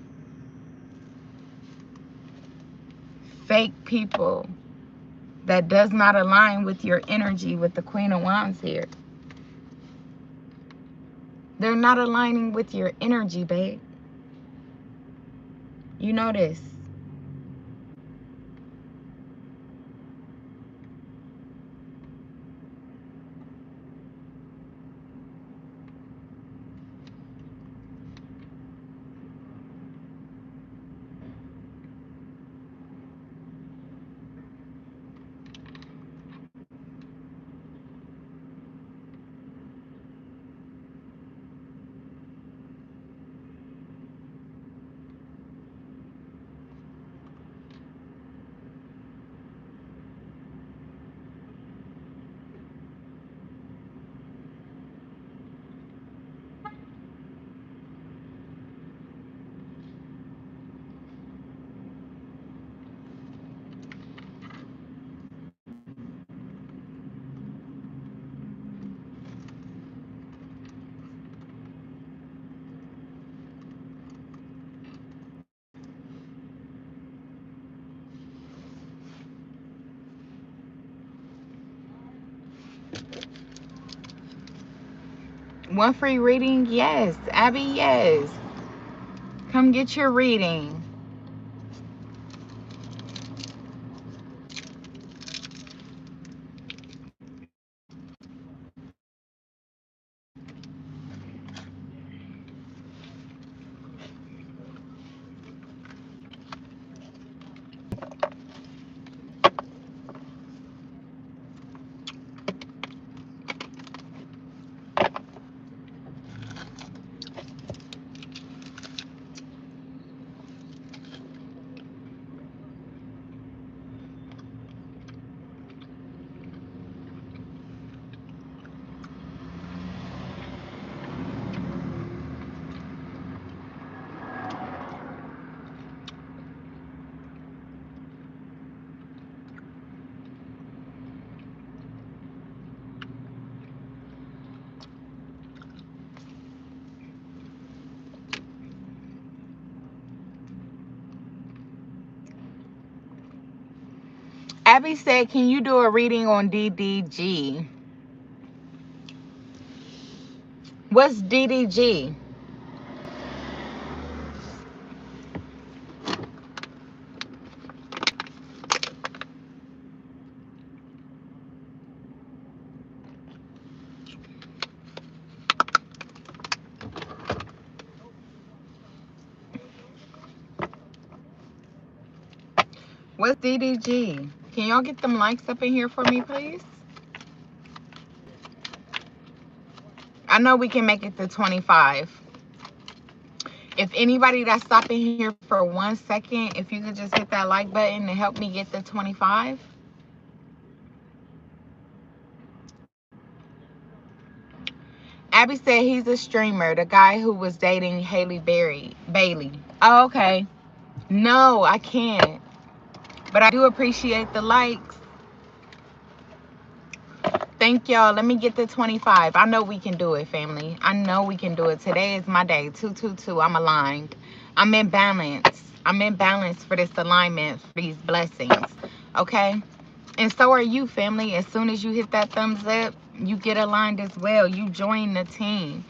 fake people that does not align with your energy with the Queen of Wands here. They're not aligning with your energy, babe. You know this. One free reading? Yes. Abby, yes. Come get your reading. Abby said, can you do a reading on DDG? What's DDG? What's DDG? Can y'all get them likes up in here for me, please? I know we can make it to 25. If anybody that's stopping here for 1 second, if you could just hit that like button to help me get to 25. Abby said he's a streamer, the guy who was dating Haley Bailey. Oh, okay. No, I can't. But I do appreciate the likes. Thank y'all. Let me get to 25. I know we can do it, family. I know we can do it. Today is my day. 222. I'm aligned. I'm in balance. I'm in balance for this alignment, for these blessings. Okay? And so are you, family. As soon as you hit that thumbs up, you get aligned as well. You join the team.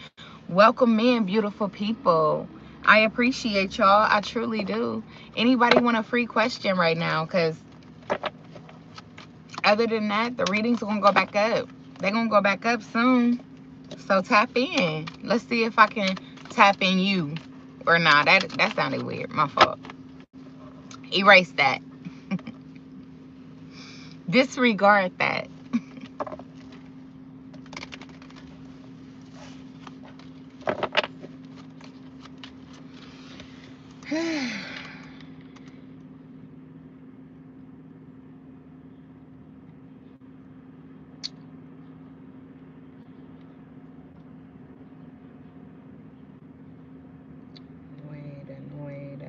Welcome in, beautiful people. I appreciate y'all. I truly do. Anybody want a free question right now? Because other than that, the readings are going to go back up. They're going to go back up soon. So tap in. Let's see if I can tap in you or not. That sounded weird. My fault. Erase that. Disregard that. Wait.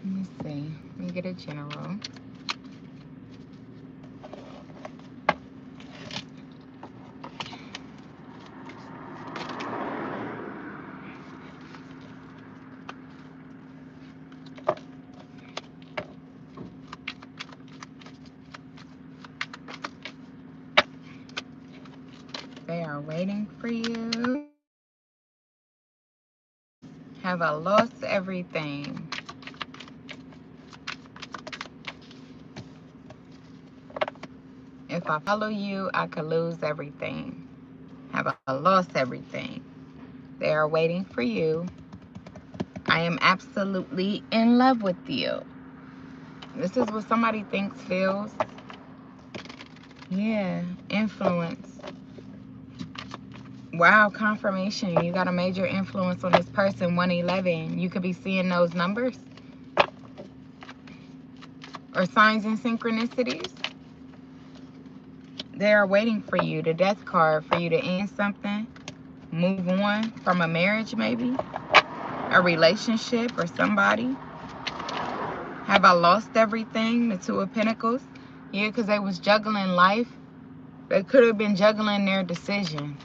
Let me see. Let me get a general. They are waiting for you. Have I lost everything? If I follow you, I could lose everything. Have I lost everything? They are waiting for you. I am absolutely in love with you. This is what somebody thinks, feels. Yeah, influence. Wow, confirmation. You got a major influence on this person, 111. You could be seeing those numbers. Or signs and synchronicities. They are waiting for you, the death card, for you to end something. Move on from a marriage, maybe. A relationship or somebody. Have I lost everything? The Two of Pentacles. Yeah, because they was juggling life. They could have been juggling their decision.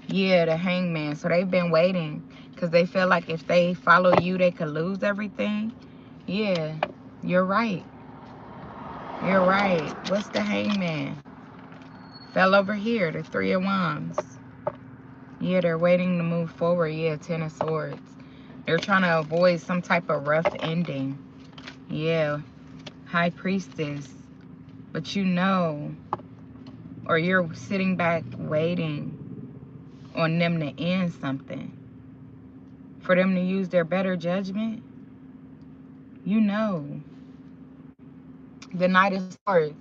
Yeah, the Hangman. So they've been waiting because they feel like if they follow you, they could lose everything. Yeah, you're right. You're right. What's the Hangman? Fell over here, the Three of Wands. Yeah, they're waiting to move forward. Yeah, Ten of Swords. They're trying to avoid some type of rough ending. Yeah, High Priestess. But you know, or you're sitting back waiting on them to end something. For them to use their better judgment. You know. The Knight of Swords.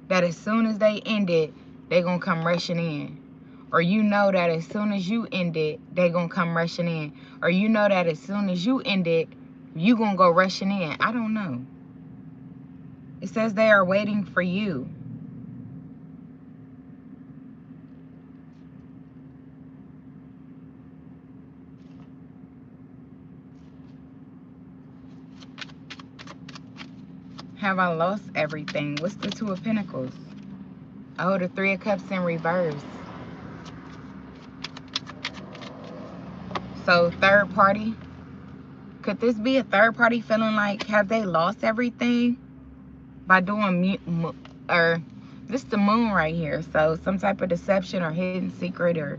That as soon as they end it, they gonna come rushing in. Or you know that as soon as you end it, they gonna come rushing in. Or you know that as soon as you end it, You gonna go rushing in. I don't know. It says they are waiting for you. Have I lost everything? What's the Two of Pentacles? Oh, the Three of Cups in reverse. So third party. Could this be a third party feeling like, have they lost everything by doing or this is the moon right here? So some type of deception or hidden secret or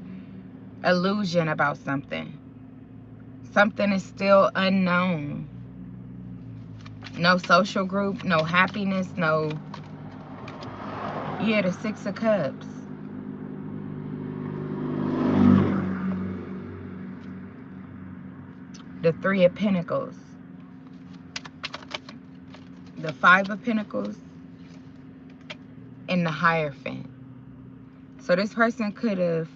illusion about something. Something is still unknown. No social group, no happiness, no. Yeah, the Six of Cups. The Three of Pentacles. The Five of Pentacles. And the Hierophant. So this person could have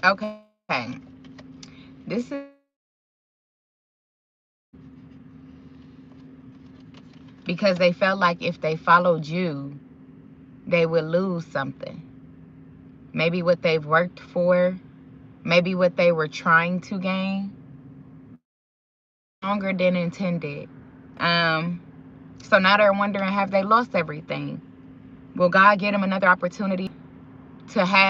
okay. This is because they felt like if they followed you, they would lose something. Maybe what they've worked for, maybe what they were trying to gain, longer than intended. So now they're wondering, have they lost everything? Will God get them another opportunity to have